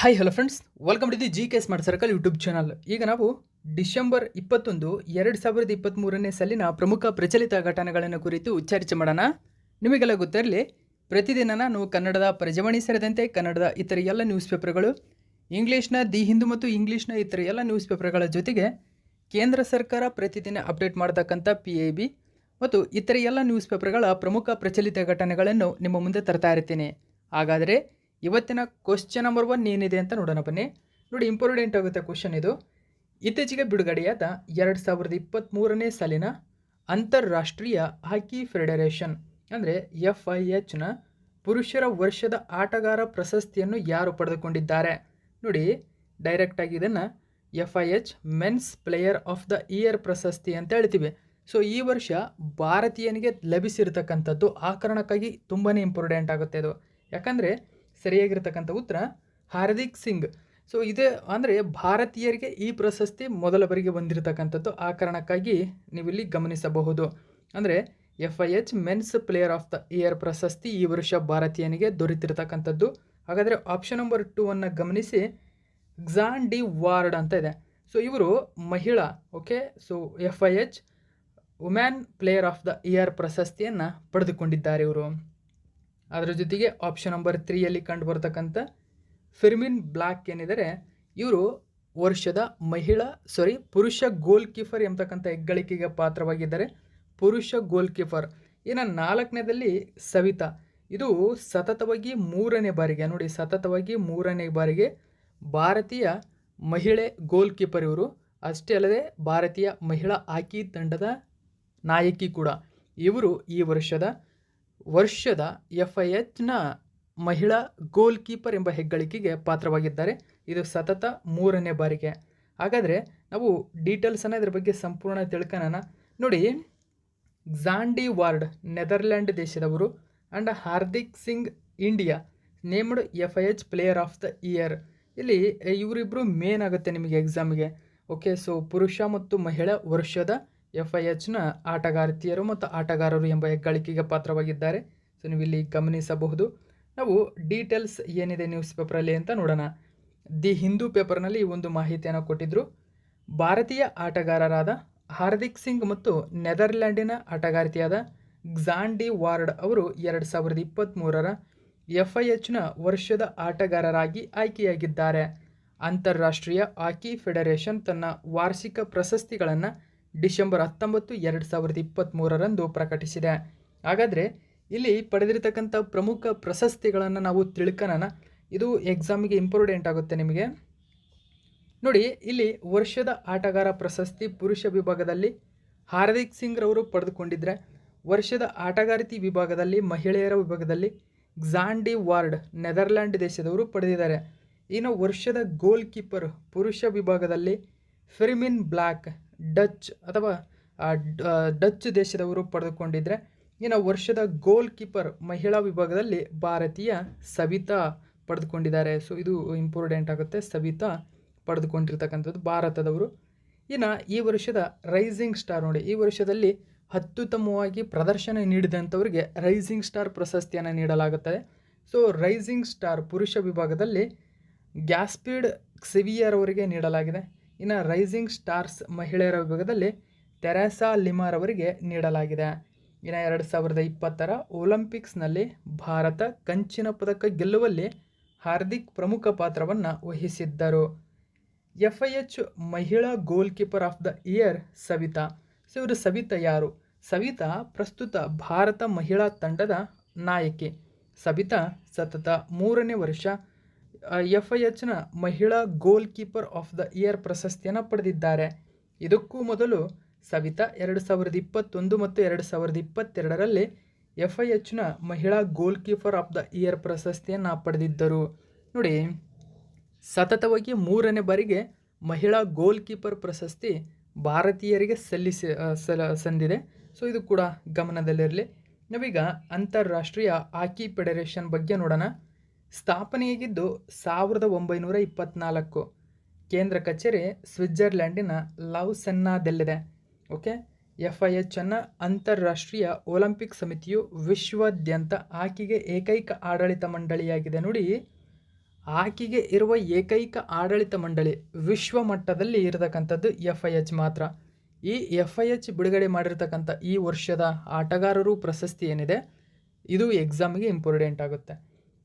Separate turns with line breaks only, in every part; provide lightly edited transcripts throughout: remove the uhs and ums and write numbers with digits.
Hi hello friends, welcome to the G K smart circle YouTube channel. ಈಗ ನಾವು December 21, 2023ನೇ ಸಾಲಿನ ಪ್ರಮುಖ ಪ್ರಚಲಿತ ಘಟನೆಗಳನ್ನು ಕುರಿತು ಚರ್ಚೆ ಮಾಡೋಣ. ನಿಮಗೆಲ್ಲ ಗೊತ್ತಿರಲಿ, ಪ್ರತಿದಿನ ನಾನು ಕನ್ನಡದ ಪ್ರಜಾವಾಣಿ ಸೇರಿದಂತೆ ಕನ್ನಡದ ಇತರ ಎಲ್ಲ ನ್ಯೂಸ್ ಪೇಪರ್ಗಳು, ಇಂಗ್ಲೀಷ್ನ ದಿ ಹಿಂದೂ ಮತ್ತು ಇಂಗ್ಲೀಷ್ನ ಇತರ ಎಲ್ಲ ನ್ಯೂಸ್ ಪೇಪರ್ಗಳ ಜೊತೆಗೆ ಕೇಂದ್ರ ಸರ್ಕಾರ ಪ್ರತಿದಿನ ಅಪ್ಡೇಟ್ ಮಾಡತಕ್ಕಂಥ PIB ಮತ್ತು ಇತರ ಎಲ್ಲ ನ್ಯೂಸ್ ಪೇಪರ್ಗಳ ಪ್ರಮುಖ ಪ್ರಚಲಿತ ಘಟನೆಗಳನ್ನು ನಿಮ್ಮ ಮುಂದೆ ತರ್ತಾ ಇರ್ತೀನಿ. ಹಾಗಾದರೆ ಇವತ್ತಿನ ಕ್ವಶ್ಚನ್ ನಂಬರ್ 1 ಏನಿದೆ ಅಂತ ನೋಡೋಣ ಬನ್ನಿ. ನೋಡಿ, ಇಂಪಾರ್ಟೆಂಟ್ ಆಗುತ್ತೆ ಕ್ವಶನ್ ಇದು. ಇತ್ತೀಚೆಗೆ ಬಿಡುಗಡೆಯಾದ 2023ನೇ ಸಾಲಿನ ಅಂತಾರಾಷ್ಟ್ರೀಯ ಹಾಕಿ ಫೆಡರೇಷನ್ ಅಂದರೆ FIHನ ಪುರುಷರ ವರ್ಷದ ಆಟಗಾರ ಪ್ರಶಸ್ತಿಯನ್ನು ಯಾರು ಪಡೆದುಕೊಂಡಿದ್ದಾರೆ? ನೋಡಿ, ಡೈರೆಕ್ಟಾಗಿ ಇದನ್ನು FIH men's player of the year ಪ್ರಶಸ್ತಿ ಅಂತ ಹೇಳ್ತೀವಿ. ಸೊ ಈ ವರ್ಷ ಭಾರತೀಯನಿಗೆ ಲಭಿಸಿರ್ತಕ್ಕಂಥದ್ದು ಆ ಕಾರಣಕ್ಕಾಗಿ ತುಂಬಾ ಇಂಪಾರ್ಟೆಂಟ್ ಆಗುತ್ತೆ ಇದು. ಯಾಕಂದರೆ ಸರಿಯಾಗಿರ್ತಕ್ಕಂಥ ಉತ್ತರ ಹಾರ್ದಿಕ್ ಸಿಂಗ್. ಸೊ ಇದು ಅಂದರೆ ಭಾರತೀಯರಿಗೆ ಈ ಪ್ರಶಸ್ತಿ ಮೊದಲ ಬಾರಿಗೆ ಬಂದಿರತಕ್ಕಂಥದ್ದು. ಆ ಕಾರಣಕ್ಕಾಗಿ ನೀವಿಲ್ಲಿ ಗಮನಿಸಬಹುದು. ಅಂದರೆ FIH men's player of the year ಪ್ರಶಸ್ತಿ ಈ ವರ್ಷ ಭಾರತೀಯನಿಗೆ ದೊರೆತಿರ್ತಕ್ಕಂಥದ್ದು. ಹಾಗಾದರೆ ಆಪ್ಷನ್ ನಂಬರ್ 2 ಗಮನಿಸಿ, ಗ್ಸಾನ್ ಡಿ ವಾರ್ಡ್ ಅಂತ ಇದೆ. ಸೊ ಇವರು ಮಹಿಳಾ. Okay, so FIH women player of the year ಪ್ರಶಸ್ತಿಯನ್ನು ಪಡೆದುಕೊಂಡಿದ್ದಾರೆ ಇವರು. ಅದರ ಜೊತೆಗೆ ಆಪ್ಷನ್ ನಂಬರ್ 3ಯಲ್ಲಿ ಕಂಡು ಬರ್ತಕ್ಕಂಥ ಫೆರ್ಮಿನ್ ಬ್ಲಾಕ್ ಏನಿದ್ದಾರೆ, ಇವರು ವರ್ಷದ ಪುರುಷ ಗೋಲ್ ಕೀಪರ್ ಎಂಬತಕ್ಕಂಥ ಹೆಗ್ಗಳಿಕೆಗೆ ಪಾತ್ರವಾಗಿದ್ದಾರೆ. ಪುರುಷ ಗೋಲ್ ಕೀಪರ್. ಇನ್ನು 4ನೇದಲ್ಲಿ ಸವಿತಾ. ಇದು ಸತತವಾಗಿ 3ನೇ ಬಾರಿಗೆ, ನೋಡಿ, ಸತತವಾಗಿ 3ನೇ ಬಾರಿಗೆ ಭಾರತೀಯ ಮಹಿಳೆ ಗೋಲ್ ಕೀಪರ್ ಇವರು. ಅಷ್ಟೇ ಅಲ್ಲದೆ ಭಾರತೀಯ ಮಹಿಳಾ ಹಾಕಿ ತಂಡದ ನಾಯಕಿ ಕೂಡ. ಇವರು ಈ ವರ್ಷದ FIHನ ಮಹಿಳಾ ಗೋಲ್ ಕೀಪರ್ ಎಂಬ ಹೆಗ್ಗಳಿಕೆಗೆ ಪಾತ್ರವಾಗಿದ್ದಾರೆ. ಇದು ಸತತ 3ನೇ ಬಾರಿಗೆ. ಹಾಗಾದರೆ ನಾವು ಡೀಟೇಲ್ಸನ್ನು ಇದರ ಬಗ್ಗೆ ಸಂಪೂರ್ಣ ತಿಳ್ಕೊಳ್ಳೋಣ. ನೋಡಿ, ಗ್ಸಾನ್ ಡಿ ವಾರ್ಡ್ ನೆದರ್ಲ್ಯಾಂಡ್ ದೇಶದವರು and Hardik Singh India named FIH player of the year. ಇಲ್ಲಿ ಇವರಿಬ್ಬರು ಮೇನ್ ಆಗುತ್ತೆ ನಿಮಗೆ ಎಕ್ಸಾಮಿಗೆ. ಓಕೆ, ಸೊ ಪುರುಷ ಮತ್ತು ಮಹಿಳಾ ವರ್ಷದ FIHನ ಆಟಗಾರ್ತಿಯರು ಮತ್ತು ಆಟಗಾರರು ಎಂಬ ಹೆಗ್ಗಳಿಕೆಗೆ ಪಾತ್ರವಾಗಿದ್ದಾರೆ. ಸೊ ನೀವು ಇಲ್ಲಿ ಗಮನಿಸಬಹುದು. ನಾವು ಡೀಟೇಲ್ಸ್ ಏನಿದೆ ನ್ಯೂಸ್ ಪೇಪರಲ್ಲಿ ಅಂತ ನೋಡೋಣ. ದಿ ಹಿಂದೂ ಪೇಪರ್ನಲ್ಲಿ ಈ ಒಂದು ಮಾಹಿತಿಯನ್ನು ಕೊಟ್ಟಿದ್ದರು. ಭಾರತೀಯ ಆಟಗಾರರಾದ ಹಾರ್ದಿಕ್ ಸಿಂಗ್ ಮತ್ತು ನೆದರ್ಲ್ಯಾಂಡಿನ ಆಟಗಾರ್ತಿಯಾದ ಗ್ಸಾನ್ ಡಿ ವಾರ್ಡ್ ಅವರು 2023ರ FIHನ ವರ್ಷದ ಆಟಗಾರರಾಗಿ ಆಯ್ಕೆಯಾಗಿದ್ದಾರೆ. ಅಂತಾರಾಷ್ಟ್ರೀಯ ಹಾಕಿ ಫೆಡರೇಷನ್ ತನ್ನ ವಾರ್ಷಿಕ ಪ್ರಶಸ್ತಿಗಳನ್ನು ಡಿಸೆಂಬರ್ 19, 2023ರಂದು ಪ್ರಕಟಿಸಿದೆ. ಹಾಗಾದರೆ ಇಲ್ಲಿ ಪಡೆದಿರತಕ್ಕಂಥ ಪ್ರಮುಖ ಪ್ರಶಸ್ತಿಗಳನ್ನು ನಾವು ತಿಳ್ಕೊಳ್ಳೋಣ. ಇದು ಎಕ್ಸಾಮಿಗೆ ಇಂಪಾರ್ಟೆಂಟ್ ಆಗುತ್ತೆ ನಿಮಗೆ. ನೋಡಿ, ಇಲ್ಲಿ ವರ್ಷದ ಆಟಗಾರ ಪ್ರಶಸ್ತಿ ಪುರುಷ ವಿಭಾಗದಲ್ಲಿ ಹಾರ್ದಿಕ್ ಸಿಂಗ್ ರವರು ಪಡೆದುಕೊಂಡಿದ್ದರೆ, ವರ್ಷದ ಆಟಗಾರ್ತಿ ವಿಭಾಗದಲ್ಲಿ ಮಹಿಳೆಯರ ವಿಭಾಗದಲ್ಲಿ ಗ್ಸಾನ್ ಡಿ ವಾರ್ಡ್ ನೆದರ್ಲ್ಯಾಂಡ್ ದೇಶದವರು ಪಡೆದಿದ್ದಾರೆ. ಇನ್ನು ವರ್ಷದ ಗೋಲ್ ಕೀಪರ್ ಪುರುಷ ವಿಭಾಗದಲ್ಲಿ ಫೆರ್ಮಿನ್ ಬ್ಲಾಕ್ ಡಚ್ ದೇಶದವರು ಪಡೆದುಕೊಂಡಿದ್ದರೆ, ಇನ್ನು ವರ್ಷದ ಗೋಲ್ ಕೀಪರ್ ಮಹಿಳಾ ವಿಭಾಗದಲ್ಲಿ ಭಾರತೀಯ ಸವಿತಾ ಪಡೆದುಕೊಂಡಿದ್ದಾರೆ. ಸೊ ಇದು ಇಂಪಾರ್ಟೆಂಟ್ ಆಗುತ್ತೆ. ಸವಿತಾ ಪಡೆದುಕೊಂಡಿರ್ತಕ್ಕಂಥದ್ದು ಭಾರತದವರು. ಇನ್ನು ಈ ವರ್ಷದ ರೈಸಿಂಗ್ ಸ್ಟಾರ್, ನೋಡಿ, ಈ ವರ್ಷದಲ್ಲಿ ಅತ್ಯುತ್ತಮವಾಗಿ ಪ್ರದರ್ಶನ ನೀಡಿದಂಥವರಿಗೆ ರೈಸಿಂಗ್ ಸ್ಟಾರ್ ಪ್ರಶಸ್ತಿಯನ್ನು ನೀಡಲಾಗುತ್ತದೆ. ಸೊ ರೈಸಿಂಗ್ ಸ್ಟಾರ್ ಪುರುಷ ವಿಭಾಗದಲ್ಲಿ ಗ್ಯಾಸ್ಪೀಡ್ ಕ್ಸೆವಿಯರ್ ಅವರಿಗೆ ನೀಡಲಾಗಿದೆ. ಇನ್ನು ರೈಸಿಂಗ್ ಸ್ಟಾರ್ಸ್ ಮಹಿಳೆಯರ ವಿಭಾಗದಲ್ಲಿ ತೆರೆಸಾ ಲಿಮಾರ್ ಅವರಿಗೆ ನೀಡಲಾಗಿದೆ. ಇನ್ನು 2020ರ ಒಲಿಂಪಿಕ್ಸ್ನಲ್ಲಿ ಭಾರತ ಕಂಚಿನ ಪದಕ ಗೆಲ್ಲುವಲ್ಲಿ ಹಾರ್ದಿಕ್ ಪ್ರಮುಖ ಪಾತ್ರವನ್ನು ವಹಿಸಿದ್ದರು. FIH ಮಹಿಳಾ goalkeeper of the year Savita. So ಇವರು ಸವಿತಾ ಯಾರು? ಸವಿತಾ ಪ್ರಸ್ತುತ ಭಾರತ ಮಹಿಳಾ ತಂಡದ ನಾಯಕಿ. ಸವಿತಾ ಸತತ 3ನೇ ವರ್ಷ FIHನ ಮಹಿಳಾ goalkeeper of the year ಪ್ರಶಸ್ತಿಯನ್ನು ಪಡೆದಿದ್ದಾರೆ. ಇದಕ್ಕೂ ಮೊದಲು ಸವಿತಾ 2021 ಮತ್ತು 2022ರಲ್ಲಿ FIHನ ಮಹಿಳಾ goalkeeper of the year ಪ್ರಶಸ್ತಿಯನ್ನು ಪಡೆದಿದ್ದರು. ನೋಡಿ, ಸತತವಾಗಿ 3ನೇ ಬಾರಿಗೆ ಮಹಿಳಾ ಗೋಲ್ ಕೀಪರ್ ಪ್ರಶಸ್ತಿ ಭಾರತೀಯರಿಗೆ ಸಂದಿದೆ. ಸೊ ಇದು ಕೂಡ ಗಮನದಲ್ಲಿರಲಿ. ನಾವೀಗ ಅಂತಾರಾಷ್ಟ್ರೀಯ ಹಾಕಿ ಫೆಡರೇಷನ್ ಬಗ್ಗೆ ನೋಡೋಣ. ಸ್ಥಾಪನೆಯಾಗಿದ್ದು 1924. ಕೇಂದ್ರ ಕಚೇರಿ ಸ್ವಿಟ್ಜರ್ಲ್ಯಾಂಡಿನ ಲೌಸೆನ್ನಾದಲ್ಲಿದೆ. ಓಕೆ, FIHನ್ನು ಅಂತಾರಾಷ್ಟ್ರೀಯ ಒಲಿಂಪಿಕ್ ಸಮಿತಿಯು ವಿಶ್ವಾದ್ಯಂತ ಹಾಕಿಗೆ ಏಕೈಕ ಆಡಳಿತ ಮಂಡಳಿಯಾಗಿದೆ. ನೋಡಿ, ಆಕೆಗೆ ಇರುವ ಏಕೈಕ ಆಡಳಿತ ಮಂಡಳಿ ವಿಶ್ವ ಮಟ್ಟದಲ್ಲಿ ಇರತಕ್ಕಂಥದ್ದು FIH ಮಾತ್ರ. ಈ FIH ಬಿಡುಗಡೆ ಮಾಡಿರ್ತಕ್ಕಂಥ ಈ ವರ್ಷದ ಆಟಗಾರರು ಪ್ರಶಸ್ತಿ ಏನಿದೆ ಇದು ಎಕ್ಸಾಮ್ಗೆ ಇಂಪಾರ್ಟೆಂಟ್ ಆಗುತ್ತೆ.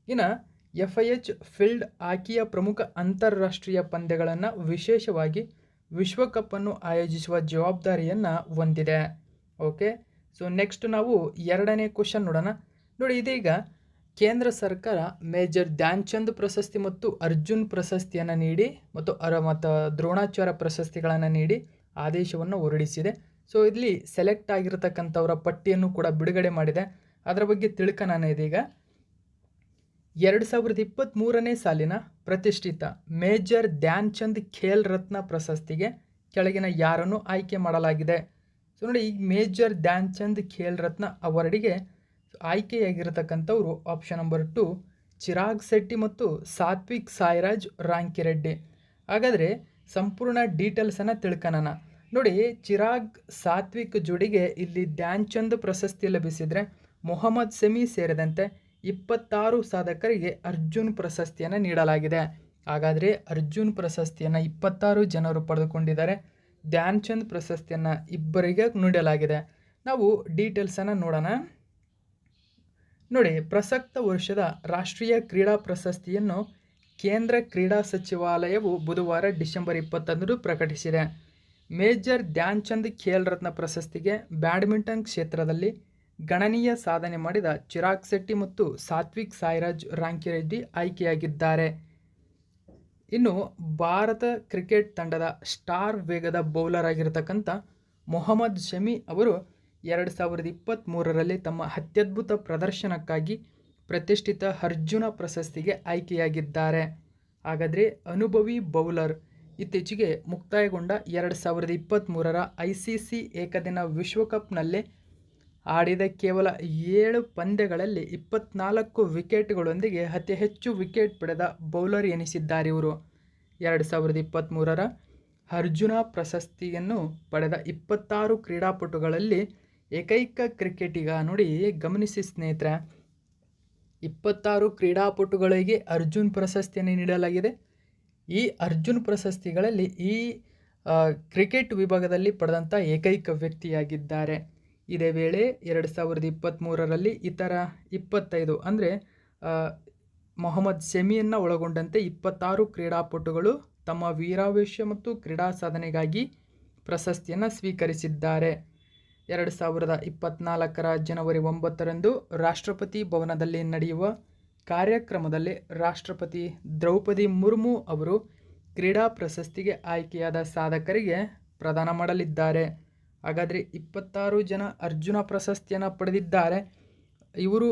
ಇನ್ನು FIH ಫೀಲ್ಡ್ ಹಾಕಿಯ ಪ್ರಮುಖ ಅಂತಾರಾಷ್ಟ್ರೀಯ ಪಂದ್ಯಗಳನ್ನು ವಿಶೇಷವಾಗಿ ವಿಶ್ವಕಪ್ಪನ್ನು ಆಯೋಜಿಸುವ ಜವಾಬ್ದಾರಿಯನ್ನು ಹೊಂದಿದೆ. ಓಕೆ, ಸೊ ನೆಕ್ಸ್ಟ್ ನಾವು ಎರಡನೇ ಕ್ವಶನ್ ನೋಡೋಣ. ನೋಡಿ, ಇದೀಗ ಕೇಂದ್ರ ಸರ್ಕಾರ ಮೇಜರ್ ಧ್ಯಾನ್ ಚಂದ್ ಪ್ರಶಸ್ತಿ ಮತ್ತು ಅರ್ಜುನ್ ಪ್ರಶಸ್ತಿಯನ್ನು ನೀಡಿ ಮತ್ತು ದ್ರೋಣಾಚಾರ್ಯ ಪ್ರಶಸ್ತಿಗಳನ್ನು ನೀಡಿ ಆದೇಶವನ್ನು ಹೊರಡಿಸಿದೆ. ಸೊ ಇಲ್ಲಿ ಸೆಲೆಕ್ಟ್ ಆಗಿರತಕ್ಕಂಥವರ ಪಟ್ಟಿಯನ್ನು ಕೂಡ ಬಿಡುಗಡೆ ಮಾಡಿದೆ. ಅದರ ಬಗ್ಗೆ ತಿಳ್ಕೊಳ್ಳೋಣ ಇದೀಗ. 2023ನೇ ಸಾಲಿನ ಪ್ರತಿಷ್ಠಿತ ಮೇಜರ್ ಧ್ಯಾನ್ ಚಂದ್ ಖೇಲ್ ರತ್ನ ಪ್ರಶಸ್ತಿಗೆ ಕೆಳಗಿನ ಯಾರನ್ನು ಆಯ್ಕೆ ಮಾಡಲಾಗಿದೆ. ಸೊ ನೋಡಿ, ಈ major Dhyan Chand Khel Ratna ಅವಾರ್ಡಿಗೆ ಆಯ್ಕೆಯಾಗಿರತಕ್ಕಂಥವ್ರು option number 2 Chirag Shetty ಮತ್ತು ಸಾತ್ವಿಕ್ ಸಾಯಿರಾಜ್ ರಾಂಕಿರೆಡ್ಡಿ. ಹಾಗಾದರೆ ಸಂಪೂರ್ಣ ಡೀಟೇಲ್ಸನ್ನು ತಿಳ್ಕೊಳ್ಳೋಣ. ನೋಡಿ, ಚಿರಾಗ್ ಸಾತ್ವಿಕ್ ಜೋಡಿಗೆ ಇಲ್ಲಿ ಧ್ಯಾನ್ ಚಂದ್ ಪ್ರಶಸ್ತಿ ಲಭಿಸಿದರೆ ಮೊಹಮ್ಮದ್ ಶಮಿ ಸೇರಿದಂತೆ 26 ಸಾಧಕರಿಗೆ ಅರ್ಜುನ್ ಪ್ರಶಸ್ತಿಯನ್ನು ನೀಡಲಾಗಿದೆ. ಹಾಗಾದರೆ ಅರ್ಜುನ್ ಪ್ರಶಸ್ತಿಯನ್ನು 26 ಜನರು ಪಡೆದುಕೊಂಡಿದ್ದಾರೆ. ಧ್ಯಾನ್ ಚಂದ್ ಪ್ರಶಸ್ತಿಯನ್ನು ಇಬ್ಬರಿಗೆ ನೀಡಲಾಗಿದೆ. ನಾವು ಡೀಟೇಲ್ಸನ್ನು ನೋಡೋಣ. ನೋಡಿ, ಪ್ರಸಕ್ತ ವರ್ಷದ ರಾಷ್ಟ್ರೀಯ ಕ್ರೀಡಾ ಪ್ರಶಸ್ತಿಯನ್ನು ಕೇಂದ್ರ ಕ್ರೀಡಾ ಸಚಿವಾಲಯವು ಬುಧವಾರ ಡಿಸೆಂಬರ್ 21 ಪ್ರಕಟಿಸಿದೆ. ಮೇಜರ್ ಧ್ಯಾನ್ ಚಂದ್ ಖೇಲ್ ರತ್ನ ಪ್ರಶಸ್ತಿಗೆ ಬ್ಯಾಡ್ಮಿಂಟನ್ ಕ್ಷೇತ್ರದಲ್ಲಿ ಗಣನೀಯ ಸಾಧನೆ ಮಾಡಿದ ಚಿರಾಗ್ ಶೆಟ್ಟಿ ಮತ್ತು ಸಾತ್ವಿಕ್ ಸಾಯಿರಾಜ್ ರಾಂಕಿರೆಡ್ಡಿ ಆಯ್ಕೆಯಾಗಿದ್ದಾರೆ. ಇನ್ನು ಭಾರತ ಕ್ರಿಕೆಟ್ ತಂಡದ ಸ್ಟಾರ್ ವೇಗದ ಬೌಲರ್ ಆಗಿರತಕ್ಕಂಥ ಮೊಹಮ್ಮದ್ ಶಮಿ ಅವರು 2023ರಲ್ಲಿ ತಮ್ಮ ಅತ್ಯದ್ಭುತ ಪ್ರದರ್ಶನಕ್ಕಾಗಿ ಪ್ರತಿಷ್ಠಿತ ಅರ್ಜುನ ಪ್ರಶಸ್ತಿಗೆ ಆಯ್ಕೆಯಾಗಿದ್ದಾರೆ. ಹಾಗಾದರೆ ಅನುಭವಿ ಬೌಲರ್ ಇತ್ತೀಚೆಗೆ ಮುಕ್ತಾಯಗೊಂಡ 2023ರ ICC ಏಕದಿನ ವಿಶ್ವಕಪ್ನಲ್ಲಿ ಆಡಿದ ಕೇವಲ 7 ಪಂದ್ಯಗಳಲ್ಲಿ 24 ವಿಕೆಟ್ಗಳೊಂದಿಗೆ ಅತಿ ಹೆಚ್ಚು ವಿಕೆಟ್ ಪಡೆದ ಬೌಲರ್ ಎನಿಸಿದ್ದಾರೆ ಇವರು. 2023ರ ಅರ್ಜುನ ಪ್ರಶಸ್ತಿಯನ್ನು ಪಡೆದ 26 ಕ್ರೀಡಾಪಟುಗಳಲ್ಲಿ ಏಕೈಕ ಕ್ರಿಕೆಟಿಗ. ನೋಡಿ, ಗಮನಿಸಿ ಸ್ನೇಹಿತರೆ, 26 ಕ್ರೀಡಾಪಟುಗಳಿಗೆ ಅರ್ಜುನ್ ಪ್ರಶಸ್ತಿಯನ್ನು ನೀಡಲಾಗಿದೆ. ಈ ಅರ್ಜುನ್ ಪ್ರಶಸ್ತಿಗಳಲ್ಲಿ ಈ ಕ್ರಿಕೆಟ್ ವಿಭಾಗದಲ್ಲಿ ಪಡೆದಂಥ ಏಕೈಕ ವ್ಯಕ್ತಿಯಾಗಿದ್ದಾರೆ. ಇದೇ ವೇಳೆ 2023ರಲ್ಲಿ ಇತರ 25 ಅಂದರೆ ಮೊಹಮ್ಮದ್ ಶಮಿಯನ್ನು ಒಳಗೊಂಡಂತೆ 26 ಕ್ರೀಡಾಪಟುಗಳು ತಮ್ಮ ವೀರಾವೇಶ ಮತ್ತು ಕ್ರೀಡಾ ಸಾಧನೆಗಾಗಿ ಪ್ರಶಸ್ತಿಯನ್ನು ಸ್ವೀಕರಿಸಿದ್ದಾರೆ. 2024ರ ಜನವರಿ 9ರಂದು ರಾಷ್ಟ್ರಪತಿ ಭವನದಲ್ಲಿ ನಡೆಯುವ ಕಾರ್ಯಕ್ರಮದಲ್ಲಿ ರಾಷ್ಟ್ರಪತಿ ದ್ರೌಪದಿ ಮುರ್ಮು ಅವರು ಕ್ರೀಡಾ ಪ್ರಶಸ್ತಿಗೆ ಆಯ್ಕೆಯಾದ ಸಾಧಕರಿಗೆ ಪ್ರದಾನ ಮಾಡಲಿದ್ದಾರೆ. ಹಾಗಾದರೆ 26 ಜನ ಅರ್ಜುನ ಪ್ರಶಸ್ತಿಯನ್ನು ಪಡೆದಿದ್ದಾರೆ. ಇವರು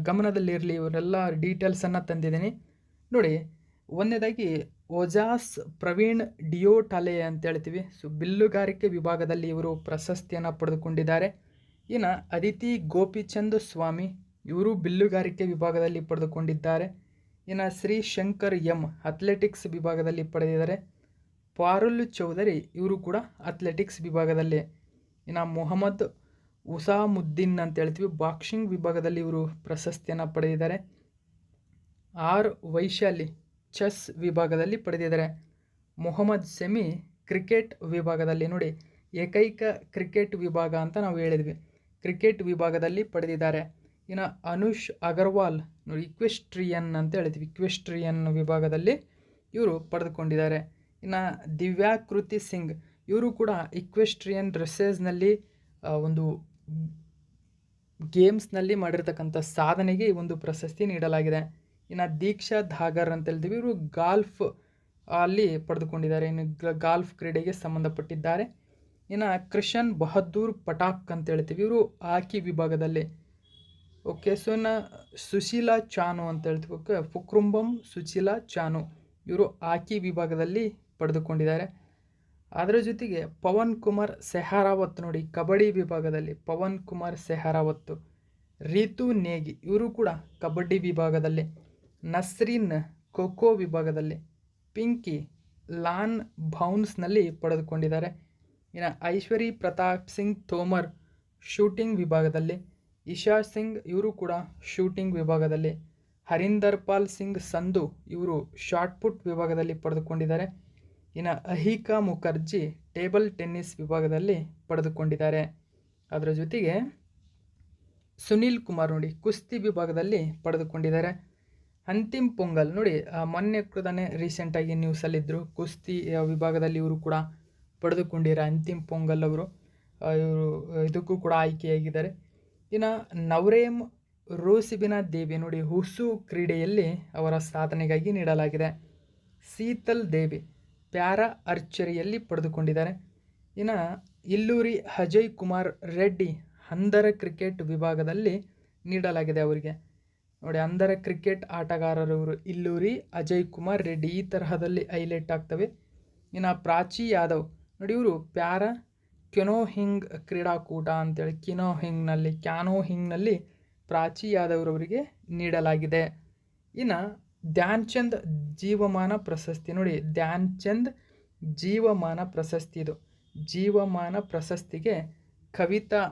ಗಮನದಲ್ಲಿರಲಿ, ಇವರೆಲ್ಲ ಡೀಟೇಲ್ಸನ್ನು ತಂದಿದ್ದೀನಿ ನೋಡಿ. ಒಂದನೇದಾಗಿ ಓಜಾಸ್ ಪ್ರವೀಣ್ ಡಿಯೋಟಾಲೆ ಅಂತ ಹೇಳ್ತೀವಿ. ಸೊ ಬಿಲ್ಲುಗಾರಿಕೆ ವಿಭಾಗದಲ್ಲಿ ಇವರು ಪ್ರಶಸ್ತಿಯನ್ನು ಪಡೆದುಕೊಂಡಿದ್ದಾರೆ. ಇನ್ನು ಅದಿತಿ ಗೋಪಿಚಂದ್ ಸ್ವಾಮಿ ಇವರು ಬಿಲ್ಲುಗಾರಿಕೆ ವಿಭಾಗದಲ್ಲಿ ಪಡೆದುಕೊಂಡಿದ್ದಾರೆ. ಇನ್ನು ಶ್ರೀ ಶಂಕರ್ ಎಂ ಅಥ್ಲೆಟಿಕ್ಸ್ ವಿಭಾಗದಲ್ಲಿ ಪಡೆದಿದ್ದಾರೆ. ಪಾರುಲ್ ಚೌಧರಿ ಇವರು ಕೂಡ ಅಥ್ಲೆಟಿಕ್ಸ್ ವಿಭಾಗದಲ್ಲಿ. ಇನ್ನು ಮೊಹಮ್ಮದ್ ಉಸಾಮುದ್ದೀನ್ ಅಂತ ಹೇಳ್ತೀವಿ, ಬಾಕ್ಸಿಂಗ್ ವಿಭಾಗದಲ್ಲಿ ಇವರು ಪ್ರಶಸ್ತಿಯನ್ನು ಪಡೆದಿದ್ದಾರೆ. ವೈಶಾಲಿ ಚೆಸ್ ವಿಭಾಗದಲ್ಲಿ ಪಡೆದಿದ್ದಾರೆ. ಮೊಹಮ್ಮದ್ ಶಮಿ ಕ್ರಿಕೆಟ್ ವಿಭಾಗದಲ್ಲಿ, ನೋಡಿ ಏಕೈಕ ಕ್ರಿಕೆಟ್ ವಿಭಾಗ ಅಂತ ನಾವು ಹೇಳಿದ್ವಿ, ಕ್ರಿಕೆಟ್ ವಿಭಾಗದಲ್ಲಿ ಪಡೆದಿದ್ದಾರೆ. ಇನ್ನು ಅನುಷ್ ಅಗರ್ವಾಲ್ ನೋಡಿ ಇಕ್ವೆಸ್ಟ್ರಿಯನ್ ಅಂತ ಹೇಳ್ತೀವಿ, ಇಕ್ವೆಸ್ಟ್ರಿಯನ್ ವಿಭಾಗದಲ್ಲಿ ಇವರು ಪಡೆದುಕೊಂಡಿದ್ದಾರೆ. ಇನ್ನು ದಿವ್ಯಾಕೃತಿ ಸಿಂಗ್ ಇವರು ಕೂಡ ಇಕ್ವೆಸ್ಟ್ರಿಯನ್ ಡ್ರೆಸ್ಸಸ್ನಲ್ಲಿ ಒಂದು ಗೇಮ್ಸ್ನಲ್ಲಿ ಮಾಡಿರ್ತಕ್ಕಂಥ ಸಾಧನೆಗೆ ಈ ಒಂದು ಪ್ರಶಸ್ತಿ ನೀಡಲಾಗಿದೆ. ಇನ್ನು ದೀಕ್ಷಾ ಧಾಗರ್ ಅಂತ ಹೇಳ್ತೀವಿ, ಇವರು ಗಾಲ್ಫ್ ಅಲ್ಲಿ ಪಡೆದುಕೊಂಡಿದ್ದಾರೆ, ಇನ್ನು ಗಾಲ್ಫ್ ಕ್ರೀಡೆಗೆ ಸಂಬಂಧಪಟ್ಟಿದ್ದಾರೆ. ಇನ್ನು ಕೃಷನ್ ಬಹದ್ದೂರ್ ಪಟಾಕ್ ಅಂತ ಹೇಳ್ತೀವಿ, ಇವರು ಹಾಕಿ ವಿಭಾಗದಲ್ಲಿ. ಓಕೆ, ಸೊ ಇನ್ನು ಸುಶೀಲಾ ಚಾನು ಅಂತ ಹೇಳ್ತೀವಿ, ಓಕೆ, ಫುಕ್ರುಂಬಂ ಸುಶೀಲಾ ಚಾನು ಇವರು ಹಾಕಿ ವಿಭಾಗದಲ್ಲಿ ಪಡೆದುಕೊಂಡಿದ್ದಾರೆ. ಅದರ ಜೊತೆಗೆ ಪವನ್ ಕುಮಾರ್ ಸೆಹರಾವತ್ ನೋಡಿ ಕಬಡ್ಡಿ ವಿಭಾಗದಲ್ಲಿ, ಪವನ್ ಕುಮಾರ್ ಸೆಹರಾವತ್. ರೀತು ನೇಗಿ ಇವರು ಕೂಡ ಕಬಡ್ಡಿ ವಿಭಾಗದಲ್ಲಿ. ನಸ್ರೀನ್ ಖೋಖೋ ವಿಭಾಗದಲ್ಲಿ. ಪಿಂಕಿ ಲಾನ್ ಬೌನ್ಸ್ನಲ್ಲಿ ಪಡೆದುಕೊಂಡಿದ್ದಾರೆ. ಇನ್ನು ಐಶ್ವರಿ ಪ್ರತಾಪ್ ಸಿಂಗ್ ತೋಮರ್ ಶೂಟಿಂಗ್ ವಿಭಾಗದಲ್ಲಿ. ಇಶಾ ಸಿಂಗ್ ಇವರು ಕೂಡ ಶೂಟಿಂಗ್ ವಿಭಾಗದಲ್ಲಿ. ಹರಿಂದರ್ ಪಾಲ್ ಸಿಂಗ್ ಸಂಧು ಇವರು ಶಾರ್ಟ್ ಪುಟ್ ವಿಭಾಗದಲ್ಲಿ ಪಡೆದುಕೊಂಡಿದ್ದಾರೆ. ಇನ್ನು ಅಹಿಕಾ ಮುಖರ್ಜಿ ಟೇಬಲ್ ಟೆನ್ನಿಸ್ ವಿಭಾಗದಲ್ಲಿ ಪಡೆದುಕೊಂಡಿದ್ದಾರೆ. ಅದರ ಜೊತೆಗೆ ಸುನಿಲ್ ಕುಮಾರ್ ನೋಡಿ ಕುಸ್ತಿ ವಿಭಾಗದಲ್ಲಿ ಪಡೆದುಕೊಂಡಿದ್ದಾರೆ. ಅಂತಿಮ್ ಪೊಂಗಲ್ ನೋಡಿ ಮೊನ್ನೆ ಕೂಡ ರೀಸೆಂಟಾಗಿ ನ್ಯೂಸಲ್ಲಿದ್ದರು, ಕುಸ್ತಿ ವಿಭಾಗದಲ್ಲಿ ಇವರು ಕೂಡ ಪಡೆದುಕೊಂಡಿದ್ದಾರೆ. ಅಂತಿಮ್ ಪೊಂಗಲ್ ಅವರು ಇವರು ಇದಕ್ಕೂ ಕೂಡ ಆಯ್ಕೆಯಾಗಿದ್ದಾರೆ. ಇನ್ನು ನವರೇಮ್ ರೋಸಿಬಿನಾ ದೇವಿ ನೋಡಿ ಹುಸು ಕ್ರೀಡೆಯಲ್ಲಿ ಅವರ ಸಾಧನೆಗಾಗಿ ನೀಡಲಾಗಿದೆ. ಶೀತಲ್ ದೇವಿ ಪ್ಯಾರಾ ಆರ್ಚರಿಯಲ್ಲಿ ಪಡೆದುಕೊಂಡಿದ್ದಾರೆ. ಇನ್ನು ಇಲ್ಲೂರಿ ಅಜಯ್ ಕುಮಾರ್ ರೆಡ್ಡಿ ಅಂಧರ ಕ್ರಿಕೆಟ್ ವಿಭಾಗದಲ್ಲಿ ನೀಡಲಾಗಿದೆ ಅವರಿಗೆ ನೋಡಿ. ಅಂಧರ ಕ್ರಿಕೆಟ್ ಆಟಗಾರರವರು ಇಲ್ಲೂರಿ ಅಜಯ್ ಕುಮಾರ್ ರೆಡ್ಡಿ ಈ ತರಹದಲ್ಲಿ ಹೈಲೈಟ್ ಆಗ್ತವೆ. ಇನ್ನು ಪ್ರಾಚಿ ಯಾದವ್ ನೋಡಿ ಇವರು ಪ್ಯಾರಾ ಕ್ಯಾನೋಯಿಂಗ್ ಕ್ರೀಡಾಕೂಟ ಅಂತೇಳಿ ಕ್ಯಾನೋಯಿಂಗ್ನಲ್ಲಿ ಪ್ರಾಚಿ ಯಾದವ್ರವರಿಗೆ ನೀಡಲಾಗಿದೆ. ಇನ್ನು ಧ್ಯಾನ್ ಚಂದ್ ಜೀವಮಾನ ಪ್ರಶಸ್ತಿ ನೋಡಿ, ಧ್ಯಾನ್ ಚಂದ್ ಜೀವಮಾನ ಪ್ರಶಸ್ತಿ ಇದು. ಜೀವಮಾನ ಪ್ರಶಸ್ತಿಗೆ ಕವಿತಾ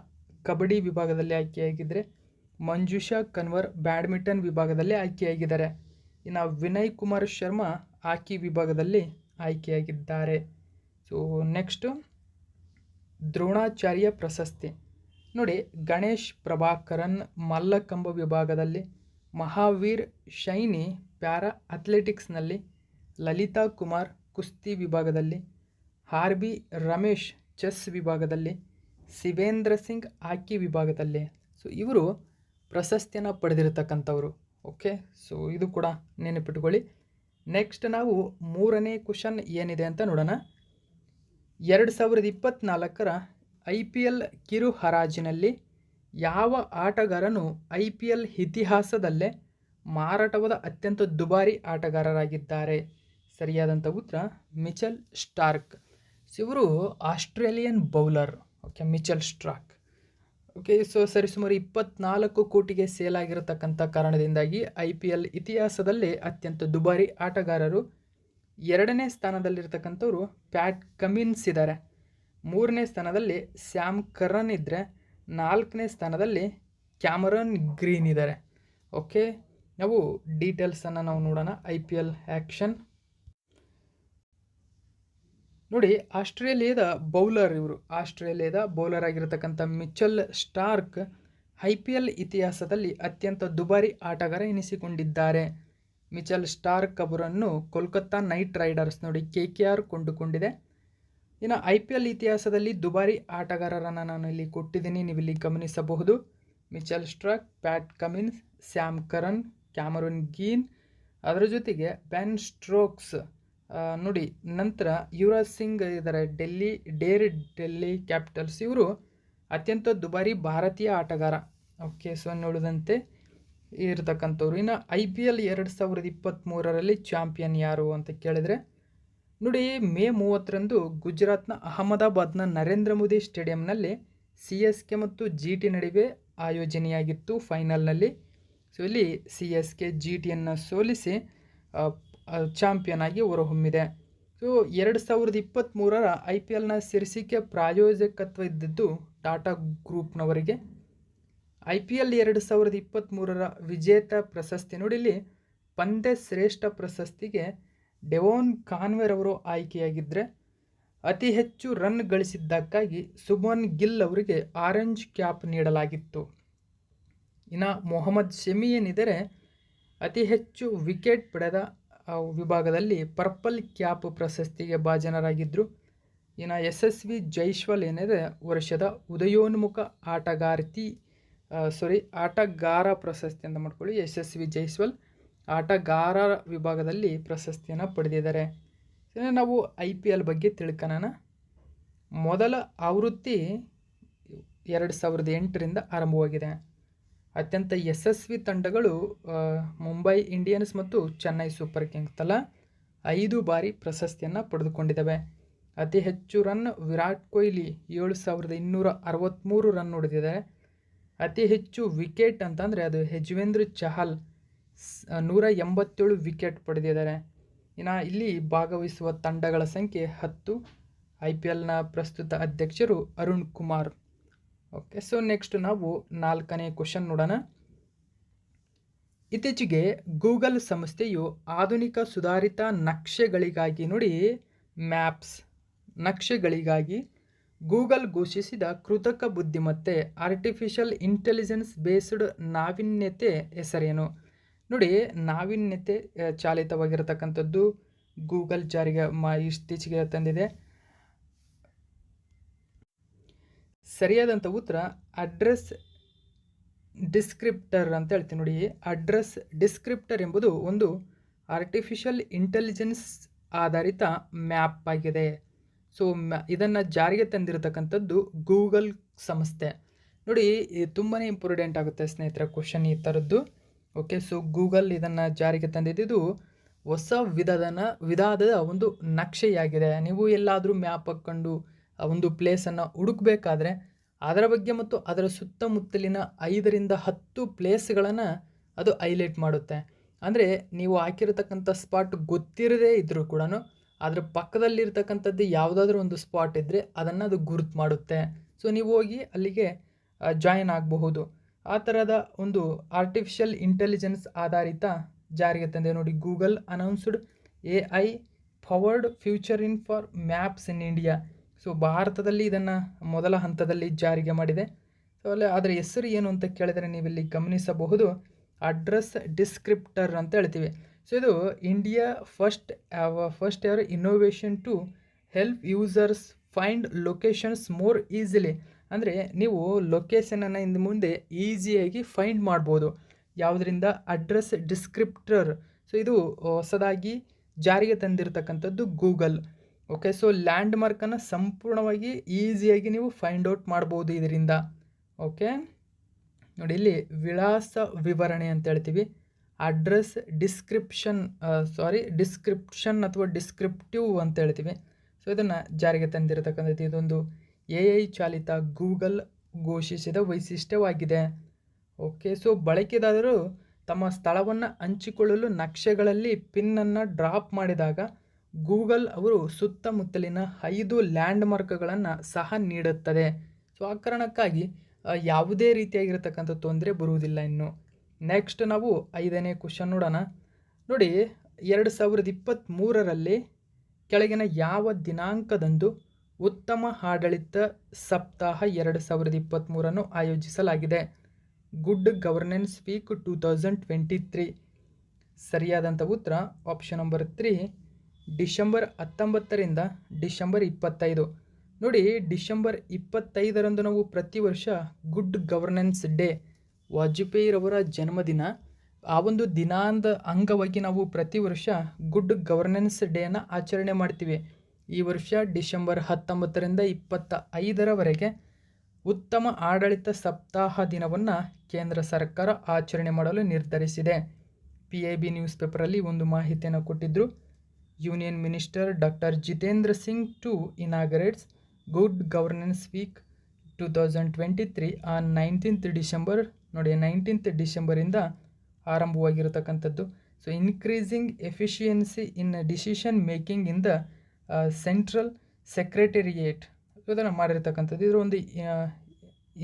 ಕಬಡ್ಡಿ ವಿಭಾಗದಲ್ಲಿ ಆಯ್ಕೆಯಾಗಿದ್ದರೆ, ಮಂಜುಷಾ ಕನ್ವರ್ ಬ್ಯಾಡ್ಮಿಂಟನ್ ವಿಭಾಗದಲ್ಲಿ ಆಯ್ಕೆಯಾಗಿದ್ದಾರೆ. ಇನ್ನು ವಿನಯ್ ಕುಮಾರ್ ಶರ್ಮಾ ಹಾಕಿ ವಿಭಾಗದಲ್ಲಿ ಆಯ್ಕೆಯಾಗಿದ್ದಾರೆ. ಸೊ ನೆಕ್ಸ್ಟು ದ್ರೋಣಾಚಾರ್ಯ ಪ್ರಶಸ್ತಿ ನೋಡಿ, ಗಣೇಶ್ ಪ್ರಭಾಕರನ್ ಮಲ್ಲಕಂಬ ವಿಭಾಗದಲ್ಲಿ, ಮಹಾವೀರ್ ಶೈನಿ ಪ್ಯಾರಾ ಅಥ್ಲೆಟಿಕ್ಸ್ನಲ್ಲಿ, ಲಲಿತಾ ಕುಮಾರ್ ಕುಸ್ತಿ ವಿಭಾಗದಲ್ಲಿ, ಆರ್ ಬಿ ರಮೇಶ್ ಚೆಸ್ ವಿಭಾಗದಲ್ಲಿ, ಶಿವೇಂದ್ರ ಸಿಂಗ್ ಹಾಕಿ ವಿಭಾಗದಲ್ಲಿ. ಸೊ ಇವರು ಪ್ರಶಸ್ತಿಯನ್ನು ಪಡೆದಿರತಕ್ಕಂಥವ್ರು. ಓಕೆ, ಸೊ ಇದು ಕೂಡ ನೆನಪಿಟ್ಕೊಳ್ಳಿ. ನೆಕ್ಸ್ಟ್ ನಾವು ಮೂರನೇ ಕ್ವಶನ್ ಏನಿದೆ ಅಂತ ನೋಡೋಣ. 2024ರ IPL ಕಿರು ಹರಾಜಿನಲ್ಲಿ ಯಾವ ಆಟಗಾರನು IPL ಇತಿಹಾಸದಲ್ಲೇ ಮಾರಾಟವಾದ ಅತ್ಯಂತ ದುಬಾರಿ ಆಟಗಾರರಾಗಿದ್ದಾರೆ? ಸರಿಯಾದಂಥ ಉತ್ತರ ಮಿಚೆಲ್ ಸ್ಟಾರ್ಕ್. ಇವರು Australian bowler. Okay, Mitchell Starc. Okay, so ಸರಿಸುಮಾರು 24 ಕೋಟಿಗೆ ಸೇಲ್ ಆಗಿರತಕ್ಕಂಥ ಕಾರಣದಿಂದಾಗಿ IPL ಇತಿಹಾಸದಲ್ಲೇ ಅತ್ಯಂತ ದುಬಾರಿ ಆಟಗಾರರು. 2ನೇ ಸ್ಥಾನದಲ್ಲಿರ್ತಕ್ಕಂಥವ್ರು ಪ್ಯಾಟ್ ಕಮಿನ್ಸ್ ಇದ್ದಾರೆ. 3ನೇ ಸ್ಥಾನದಲ್ಲಿ ಸ್ಯಾಮ್ ಕರನ್ ಇದ್ದರೆ, 4ನೇ ಸ್ಥಾನದಲ್ಲಿ ಕ್ಯಾಮರನ್ ಗ್ರೀನ್ ಇದ್ದಾರೆ. ಓಕೆ, ನಾವು ಡೀಟೇಲ್ಸನ್ನು ನಾವು ನೋಡೋಣ. IPL ಆ್ಯಕ್ಷನ್ ನೋಡಿ, ಆಸ್ಟ್ರೇಲಿಯಾದ ಬೌಲರ್ ಇವರು. ಆಸ್ಟ್ರೇಲಿಯಾದ ಬೌಲರ್ ಆಗಿರತಕ್ಕಂಥ ಮಿಚೆಲ್ ಸ್ಟಾರ್ಕ್ IPL ಇತಿಹಾಸದಲ್ಲಿ ಅತ್ಯಂತ ದುಬಾರಿ ಆಟಗಾರ ಎನಿಸಿಕೊಂಡಿದ್ದಾರೆ. ಮಿಚೆಲ್ ಸ್ಟಾರ್ಕ್ ಅವರನ್ನು ಕೋಲ್ಕತ್ತಾ ನೈಟ್ ರೈಡರ್ಸ್ ನೋಡಿ KKR ಕೊಂಡುಕೊಂಡಿದೆ. ಇನ್ನು IPL ಇತಿಹಾಸದಲ್ಲಿ ದುಬಾರಿ ಆಟಗಾರರನ್ನು ನಾನು ಇಲ್ಲಿ ಕೊಟ್ಟಿದ್ದೀನಿ, ನೀವು ಇಲ್ಲಿ ಗಮನಿಸಬಹುದು. Mitchell Starc, Pat Cummins, Sam Curran, Cameron Green, ಅದರ ಜೊತೆಗೆ ಬೆನ್ ಸ್ಟೋಕ್ಸ್ ನೋಡಿ. ನಂತರ ಯುವರಾಜ್ ಸಿಂಗ್ ಇದ್ದಾರೆ, ಡೆಲ್ಲಿ ಕ್ಯಾಪಿಟಲ್ಸ್. ಇವರು ಅತ್ಯಂತ ದುಬಾರಿ ಭಾರತೀಯ ಆಟಗಾರ. ಓಕೆ, ಸೊ ನೋಡಿದಂತೆ ಇರತಕ್ಕಂಥವ್ರು. ಇನ್ನು IPL 2023ರಲ್ಲಿ ಚಾಂಪಿಯನ್ ಯಾರು ಅಂತ ಕೇಳಿದರೆ ನೋಡಿ, ಮೇ 30ರಂದು ಗುಜರಾತ್ನ ಅಹಮದಾಬಾದ್ನ ನರೇಂದ್ರ ಮೋದಿ ಸ್ಟೇಡಿಯಂನಲ್ಲಿ CSK ಮತ್ತು GT ನಡುವೆ ಆಯೋಜನೆಯಾಗಿತ್ತು ಫೈನಲ್ನಲ್ಲಿ. ಸೊ ಇಲ್ಲಿ CSK GTಯನ್ನು ಸೋಲಿಸಿ ಚಾಂಪಿಯನ್ ಆಗಿ ಹೊರಹೊಮ್ಮಿದೆ. ಸೊ 2023ರ IPLನ ಶೀರ್ಷಿಕೆ ಪ್ರಾಯೋಜಕತ್ವ ಇದ್ದದ್ದು ಟಾಟಾ ಗ್ರೂಪ್ನವರಿಗೆ. IPL 2023ರ ವಿಜೇತ ಪ್ರಶಸ್ತಿ ನೋಡಿ, ಇಲ್ಲಿ ಪಂದ್ಯ ಶ್ರೇಷ್ಠ ಪ್ರಶಸ್ತಿಗೆ ಡೆವೋನ್ ಕಾನ್ವೆರ್ ಅವರು ಆಯ್ಕೆಯಾಗಿದ್ದರೆ, ಅತಿ ಹೆಚ್ಚು ರನ್ ಗಳಿಸಿದ್ದಕ್ಕಾಗಿ ಸುಮನ್ ಗಿಲ್ ಅವರಿಗೆ ಆರೆಂಜ್ ಕ್ಯಾಪ್ ನೀಡಲಾಗಿತ್ತು. ಇನ್ನು ಮೊಹಮ್ಮದ್ ಶಮಿ ಏನಿದ್ದಾರೆ, ಅತಿ ಹೆಚ್ಚು ವಿಕೆಟ್ ಪಡೆದ ವಿಭಾಗದಲ್ಲಿ ಪರ್ಪಲ್ ಕ್ಯಾಪ್ ಪ್ರಶಸ್ತಿಗೆ ಭಾಜನರಾಗಿದ್ದರು. ಇನ್ನು ಯಶಸ್ವಿ ಜೈಸ್ವಾಲ್ ಏನಿದೆ, ವರ್ಷದ ಉದಯೋನ್ಮುಖ ಆಟಗಾರ ಪ್ರಶಸ್ತಿ ಅಂತ ಮಾಡ್ಕೊಳ್ಳಿ. ಯಶಸ್ವಿ ಜೈಸ್ವಾಲ್ ಆಟಗಾರ ವಿಭಾಗದಲ್ಲಿ ಪ್ರಶಸ್ತಿಯನ್ನು ಪಡೆದಿದ್ದಾರೆ. ನಾವು IPL ಬಗ್ಗೆ ತಿಳ್ಕೊಳ್ಳೋಣ. ಮೊದಲ ಆವೃತ್ತಿ 2008ರಿಂದ ಆರಂಭವಾಗಿದೆ. ಅತ್ಯಂತ ಯಶಸ್ವಿ ತಂಡಗಳು ಮುಂಬೈ ಇಂಡಿಯನ್ಸ್ ಮತ್ತು ಚೆನ್ನೈ ಸೂಪರ್ ಕಿಂಗ್ಸ್ ತಲಾ 5 ಬಾರಿ ಪ್ರಶಸ್ತಿಯನ್ನು ಪಡೆದುಕೊಂಡಿದ್ದಾವೆ. ಅತಿ ಹೆಚ್ಚು ರನ್ ವಿರಾಟ್ ಕೊಹ್ಲಿ 7263 ರನ್ ಹೊಡೆದಿದ್ದಾರೆ. ಅತಿ ಹೆಚ್ಚು ವಿಕೆಟ್ ಅಂತಂದರೆ ಅದು ಯಜುವೇಂದ್ರ ಚಹಲ್ 187 ವಿಕೆಟ್ ಪಡೆದಿದ್ದಾರೆ. ಇನ್ನು ಇಲ್ಲಿ ಭಾಗವಹಿಸುವ ತಂಡಗಳ ಸಂಖ್ಯೆ 10. IPLನ ಪ್ರಸ್ತುತ ಅಧ್ಯಕ್ಷರು Arun Kumar. Okay, so next ನಾವು 4ನೇ ಕ್ವಶನ್ ನೋಡೋಣ. ಇತ್ತೀಚೆಗೆ ಗೂಗಲ್ ಸಂಸ್ಥೆಯು ಆಧುನಿಕ ಸುಧಾರಿತ ನಕ್ಷೆಗಳಿಗಾಗಿ ನೋಡಿ ಮ್ಯಾಪ್ಸ್ ನಕ್ಷೆಗಳಿಗಾಗಿ ಗೂಗಲ್ ಘೋಷಿಸಿದ ಕೃತಕ ಬುದ್ಧಿಮತ್ತೆ ಆರ್ಟಿಫಿಷಿಯಲ್ ಇಂಟೆಲಿಜೆನ್ಸ್ ಬೇಸ್ಡ್ ನಾವೀನ್ಯತೆ ಹೆಸರೇನು? ನೋಡಿ, ನಾವೀನ್ಯತೆ ಚಾಲಿತವಾಗಿರತಕ್ಕಂಥದ್ದು ಗೂಗಲ್ ಜಾರಿಗೆ ಇತ್ತೀಚೆಗೆ ತಂದಿದೆ. ಸರಿಯಾದಂಥ ಉತ್ತರ ಅಡ್ರೆಸ್ ಡಿಸ್ಕ್ರಿಪ್ಟರ್ ಅಂತ ಹೇಳ್ತೀನಿ. ನೋಡಿ, ಅಡ್ರೆಸ್ ಡಿಸ್ಕ್ರಿಪ್ಟರ್ ಎಂಬುದು ಒಂದು ಆರ್ಟಿಫಿಷಿಯಲ್ ಇಂಟೆಲಿಜೆನ್ಸ್ ಆಧಾರಿತ ಮ್ಯಾಪ್ ಆಗಿದೆ. ಸೊ ಇದನ್ನು ಜಾರಿಗೆ ತಂದಿರತಕ್ಕಂಥದ್ದು ಗೂಗಲ್ ಸಂಸ್ಥೆ. ನೋಡಿ, ತುಂಬಾ ಇಂಪಾರ್ಟೆಂಟ್ ಆಗುತ್ತೆ ಸ್ನೇಹಿತರೆ ಕ್ವಶನ್ ಈ ಥರದ್ದು. ಓಕೆ, ಸೊ ಗೂಗಲ್ ಇದನ್ನು ಜಾರಿಗೆ ತಂದಿದ್ದು ಹೊಸ ವಿಧದ ಒಂದು ನಕ್ಷೆಯಾಗಿದೆ. ನೀವು ಎಲ್ಲಾದರೂ ಮ್ಯಾಪ್ ಹಾಕ್ಕೊಂಡು ಆ ಒಂದು ಪ್ಲೇಸನ್ನು ಹುಡುಕಬೇಕಾದ್ರೆ ಅದರ ಬಗ್ಗೆ ಮತ್ತು ಅದರ ಸುತ್ತಮುತ್ತಲಿನ 5ರಿಂದ 10 ಪ್ಲೇಸ್ಗಳನ್ನು ಅದು ಹೈಲೈಟ್ ಮಾಡುತ್ತೆ. ಅಂದರೆ ನೀವು ಹಾಕಿರತಕ್ಕಂಥ ಸ್ಪಾಟ್ ಗೊತ್ತಿರದೇ ಇದ್ದರೂ ಕೂಡ ಅದರ ಪಕ್ಕದಲ್ಲಿರ್ತಕ್ಕಂಥದ್ದು ಯಾವುದಾದ್ರೂ ಒಂದು ಸ್ಪಾಟ್ ಇದ್ದರೆ ಅದನ್ನು ಅದು ಗುರುತು ಮಾಡುತ್ತೆ. ಸೊ ನೀವು ಹೋಗಿ ಅಲ್ಲಿಗೆ ಜಾಯಿನ್ ಆಗಬಹುದು. ಆ ಥರದ ಒಂದು ಆರ್ಟಿಫಿಷಿಯಲ್ ಇಂಟೆಲಿಜೆನ್ಸ್ ಆಧಾರಿತ ಜಾರಿಗೆ ತಂದೆ. ನೋಡಿ, Google announced AI powered future in for maps in India. So ಭಾರತದಲ್ಲಿ ಇದನ್ನು ಮೊದಲ ಹಂತದಲ್ಲಿ ಜಾರಿಗೆ ಮಾಡಿದೆ. ಸೊ ಅಲ್ಲಿ ಅದರ ಹೆಸರು ಏನು ಅಂತ ಕೇಳಿದರೆ ನೀವಿಲ್ಲಿ ಗಮನಿಸಬಹುದು, ಅಡ್ರೆಸ್ ಡಿಸ್ಕ್ರಿಪ್ಟರ್ ಅಂತ ಹೇಳ್ತೀವಿ. ಸೊ ಇದು India first ever innovation to help users find locations more easily. ಅಂದರೆ ನೀವು ಲೊಕೇಶನನ್ನು ಇನ್ನು ಮುಂದೆ ಈಸಿಯಾಗಿ ಫೈಂಡ್ ಮಾಡ್ಬೋದು. ಯಾವುದರಿಂದ? Address descriptor. ಸೊ ಇದು ಹೊಸದಾಗಿ ಜಾರಿಗೆ ತಂದಿರತಕ್ಕಂಥದ್ದು ಗೂಗಲ್. ಓಕೆ, ಸೊ ಲ್ಯಾಂಡ್ ಮಾರ್ಕನ್ನು ಸಂಪೂರ್ಣವಾಗಿ ಈಸಿಯಾಗಿ ನೀವು ಫೈಂಡ್ ಔಟ್ ಮಾಡ್ಬೋದು ಇದರಿಂದ. ಓಕೆ, ನೋಡಿ ಇಲ್ಲಿ ವಿಳಾಸ ವಿವರಣೆ ಅಂತ ಹೇಳ್ತೀವಿ. ಅಡ್ರೆಸ್ ಡಿಸ್ಕ್ರಿಪ್ಷನ್ ಅಥವಾ ಡಿಸ್ಕ್ರಿಪ್ಟಿವ್ ಅಂತ ಹೇಳ್ತೀವಿ. ಸೊ ಇದನ್ನು ಜಾರಿಗೆ ತಂದಿರತಕ್ಕಂಥದ್ದು ಇದೊಂದು AI ಚಾಲಿತ ಗೂಗಲ್ ಘೋಷಿಸಿದ ವೈಶಿಷ್ಟ್ಯವಾಗಿದೆ. ಓಕೆ, ಸೊ ಬಳಕೆದಾರರು ತಮ್ಮ ಸ್ಥಳವನ್ನು ಹಂಚಿಕೊಳ್ಳಲು ನಕ್ಷೆಗಳಲ್ಲಿ ಪಿನ್ನನ್ನು ಡ್ರಾಪ್ ಮಾಡಿದಾಗ ಗೂಗಲ್ ಅವರು ಸುತ್ತಮುತ್ತಲಿನ 5 ಲ್ಯಾಂಡ್ ಮಾರ್ಕ್ಗಳನ್ನು ಸಹ ನೀಡುತ್ತದೆ. ಸೊ ಆ ಕಾರಣಕ್ಕಾಗಿ ಯಾವುದೇ ರೀತಿಯಾಗಿರತಕ್ಕಂಥ ತೊಂದರೆ ಬರುವುದಿಲ್ಲ. ಇನ್ನು ನೆಕ್ಸ್ಟ್ ನಾವು 5ನೇ ಕ್ವಶನ್ ನೋಡೋಣ. ನೋಡಿ, 2023ರಲ್ಲಿ ಕೆಳಗಿನ ಯಾವ ದಿನಾಂಕದಂದು ಉತ್ತಮ ಆಡಳಿತ ಸಪ್ತಾಹ 2023 ಆಯೋಜಿಸಲಾಗಿದೆ? Good governance week 2023. ಸರಿಯಾದಂಥ ಉತ್ತರ ಆಪ್ಷನ್ ನಂಬರ್ 3, ಡಿಸೆಂಬರ್ 19ರಿಂದ ಡಿಸೆಂಬರ್ 25. ನೋಡಿ, ಡಿಸೆಂಬರ್ 25ರಂದು ನಾವು ಪ್ರತಿ ವರ್ಷ ಗುಡ್ ಗವರ್ನೆನ್ಸ್ ಡೇ, ವಾಜಪೇಯಿರವರ ಜನ್ಮದಿನ, ಆ ಒಂದು ದಿನಾಂದ ಅಂಗವಾಗಿ ನಾವು ಪ್ರತಿ ವರ್ಷ ಗುಡ್ ಗವರ್ನೆನ್ಸ್ ಡೇನ ಆಚರಣೆ ಮಾಡ್ತೀವಿ. ಈ ವರ್ಷ ಡಿಸೆಂಬರ್ 19ರಿಂದ 25ರವರೆಗೆ ಉತ್ತಮ ಆಡಳಿತ ಸಪ್ತಾಹ ದಿನವನ್ನು ಕೇಂದ್ರ ಸರ್ಕಾರ ಆಚರಣೆ ಮಾಡಲು ನಿರ್ಧರಿಸಿದೆ. PIB ನ್ಯೂಸ್ ಪೇಪರಲ್ಲಿ ಒಂದು ಮಾಹಿತಿಯನ್ನು ಕೊಟ್ಟಿದ್ದರು. Union minister doctor Jitendra Singh to inaugurates good governance week 2023 on 19th December. ನೋಡಿ, 19th ಡಿಸೆಂಬರಿಂದ ಆರಂಭವಾಗಿರತಕ್ಕಂಥದ್ದು. So increasing efficiency in decision making in the central secretariat. ಇದನ್ನು ಮಾಡಿರ್ತಕ್ಕಂಥದ್ದು ಇದರ ಒಂದು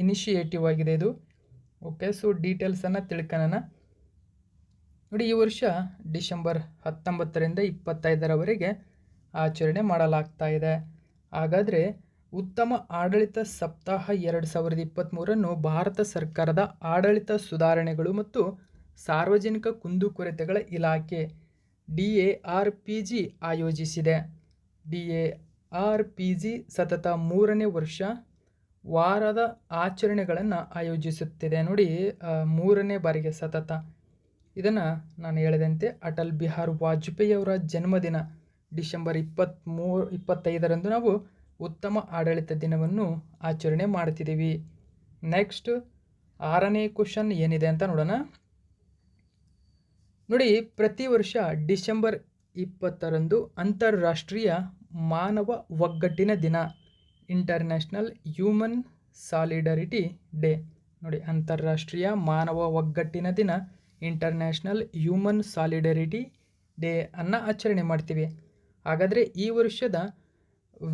ಇನಿಷಿಯೇಟಿವ್ ಆಗಿದೆ ಇದು. ಓಕೆ, ಸೊ ಡೀಟೇಲ್ಸನ್ನು ತಿಳ್ಕೊಳ್ಳೋಣ. ನೋಡಿ, ಈ ವರ್ಷ ಡಿಸೆಂಬರ್ 19ರಿಂದ 25ರವರೆಗೆ ಆಚರಣೆ ಮಾಡಲಾಗ್ತಾ ಇದೆ. ಹಾಗಾದರೆ ಉತ್ತಮ ಆಡಳಿತ ಸಪ್ತಾಹ 2023 ಭಾರತ ಸರ್ಕಾರದ ಆಡಳಿತ ಸುಧಾರಣೆಗಳು ಮತ್ತು ಸಾರ್ವಜನಿಕ ಕುಂದುಕೊರತೆಗಳ ಇಲಾಖೆ DARPG ಆಯೋಜಿಸಿದೆ. DARPG ಸತತ 3ನೇ ವರ್ಷ ವಾರದ ಆಚರಣೆಗಳನ್ನು ಆಯೋಜಿಸುತ್ತಿದೆ. ನೋಡಿ, 3ನೇ ಬಾರಿಗೆ ಸತತ. ಇದನ್ನು ನಾನು ಹೇಳಿದಂತೆ ಅಟಲ್ ಬಿಹಾರಿ ವಾಜಪೇಯಿ ಅವರ ಜನ್ಮದಿನ ಡಿಸೆಂಬರ್ 25ರಂದು ನಾವು ಉತ್ತಮ ಆಡಳಿತ ದಿನವನ್ನು ಆಚರಣೆ ಮಾಡ್ತಿದ್ದೀವಿ. ನೆಕ್ಸ್ಟ್ 6ನೇ ಕ್ವಶನ್ ಏನಿದೆ ಅಂತ ನೋಡೋಣ. ನೋಡಿ, ಪ್ರತಿ ವರ್ಷ ಡಿಸೆಂಬರ್ 20ರಂದು ಅಂತಾರಾಷ್ಟ್ರೀಯ ಮಾನವ ಒಗ್ಗಟ್ಟಿನ ದಿನ, ಇಂಟರ್ನ್ಯಾಷನಲ್ ಹ್ಯೂಮನ್ ಸಾಲಿಡರಿಟಿ ಡೇ. ನೋಡಿ, ಅಂತಾರಾಷ್ಟ್ರೀಯ ಮಾನವ ಒಗ್ಗಟ್ಟಿನ ದಿನ, ಇಂಟರ್ನ್ಯಾಷನಲ್ ಹ್ಯೂಮನ್ ಸಾಲಿಡರಿಟಿ ಡೇ ಅನ್ನು ಆಚರಣೆ ಮಾಡ್ತೀವಿ. ಹಾಗಾದರೆ ಈ ವರ್ಷದ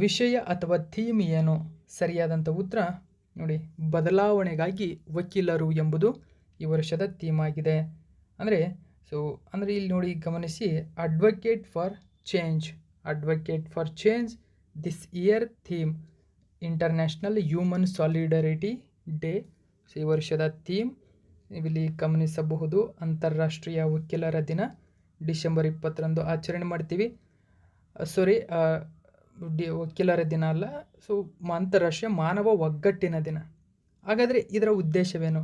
ವಿಷಯ ಅಥವಾ ಥೀಮ್ ಏನು? ಸರಿಯಾದಂಥ ಉತ್ತರ ನೋಡಿ, ಬದಲಾವಣೆಗಾಗಿ ವಕೀಲರು ಎಂಬುದು ಈ ವರ್ಷದ ಥೀಮ್ ಆಗಿದೆ. ಅಂದರೆ ಅಂದರೆ ಇಲ್ಲಿ ನೋಡಿ ಗಮನಿಸಿ, advocate for change, advocate for change this year theme international human solidarity day. ಈ ವರ್ಷದ ಥೀಮ್ ಇಲ್ಲಿ ಗಮನಿಸಬಹುದು, ಅಂತಾರಾಷ್ಟ್ರೀಯ ವಕೀಲರ ದಿನ ಡಿಸೆಂಬರ್ 20ರಂದು ಆಚರಣೆ ಮಾಡ್ತೀವಿ. ವಕೀಲರ ದಿನ ಅಲ್ಲ, ಅಂತಾರಾಷ್ಟ್ರೀಯ ಮಾನವ ಒಗ್ಗಟ್ಟಿನ ದಿನ. ಹಾಗಾದರೆ ಇದರ ಉದ್ದೇಶವೇನು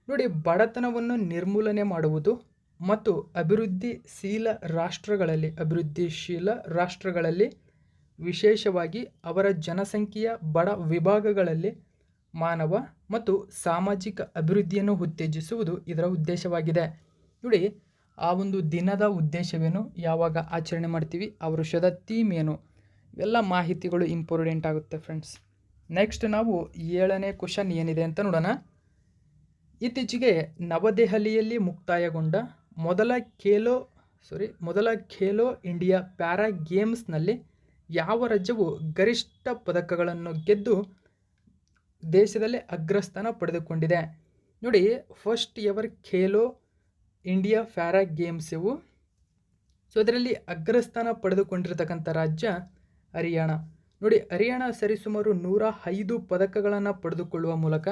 ನೋಡಿ, ಬಡತನವನ್ನು ನಿರ್ಮೂಲನೆ ಮಾಡುವುದು ಮತ್ತು ಅಭಿವೃದ್ಧಿಶೀಲ ರಾಷ್ಟ್ರಗಳಲ್ಲಿ ವಿಶೇಷವಾಗಿ ಅವರ ಜನಸಂಖ್ಯೆಯ ಬಡ ವಿಭಾಗಗಳಲ್ಲಿ ಮಾನವ ಮತ್ತು ಸಾಮಾಜಿಕ ಅಭಿವೃದ್ಧಿಯನ್ನು ಉತ್ತೇಜಿಸುವುದು ಇದರ ಉದ್ದೇಶವಾಗಿದೆ. ನೋಡಿ, ಆ ಒಂದು ದಿನದ ಉದ್ದೇಶವೇನು, ಯಾವಾಗ ಆಚರಣೆ ಮಾಡ್ತೀವಿ, ಆ ವರ್ಷದ ಥೀಮ್ ಏನು, ಇವೆಲ್ಲ ಮಾಹಿತಿಗಳು ಇಂಪಾರ್ಟೆಂಟ್ ಆಗುತ್ತೆ ಫ್ರೆಂಡ್ಸ್. ನೆಕ್ಸ್ಟ್ ನಾವು 7ನೇ ಕ್ವಶನ್ ಏನಿದೆ ಅಂತ ನೋಡೋಣ. ಇತ್ತೀಚೆಗೆ ನವದೆಹಲಿಯಲ್ಲಿ ಮುಕ್ತಾಯಗೊಂಡ ಮೊದಲ ಖೇಲೋ ಇಂಡಿಯಾ ಪ್ಯಾರಾ ಗೇಮ್ಸ್ನಲ್ಲಿ ಯಾವ ರಾಜ್ಯವು ಗರಿಷ್ಠ ಪದಕಗಳನ್ನು ಗೆದ್ದು ದೇಶದಲ್ಲೇ ಅಗ್ರಸ್ಥಾನ ಪಡೆದುಕೊಂಡಿದೆ? ನೋಡಿ, first ever Khelo India para games ಇವು. ಇದರಲ್ಲಿ ಅಗ್ರಸ್ಥಾನ ಪಡೆದುಕೊಂಡಿರತಕ್ಕಂಥ ರಾಜ್ಯ ಹರಿಯಾಣ. ನೋಡಿ, ಹರಿಯಾಣ ಸರಿಸುಮಾರು 105 ಪದಕಗಳನ್ನು ಪಡೆದುಕೊಳ್ಳುವ ಮೂಲಕ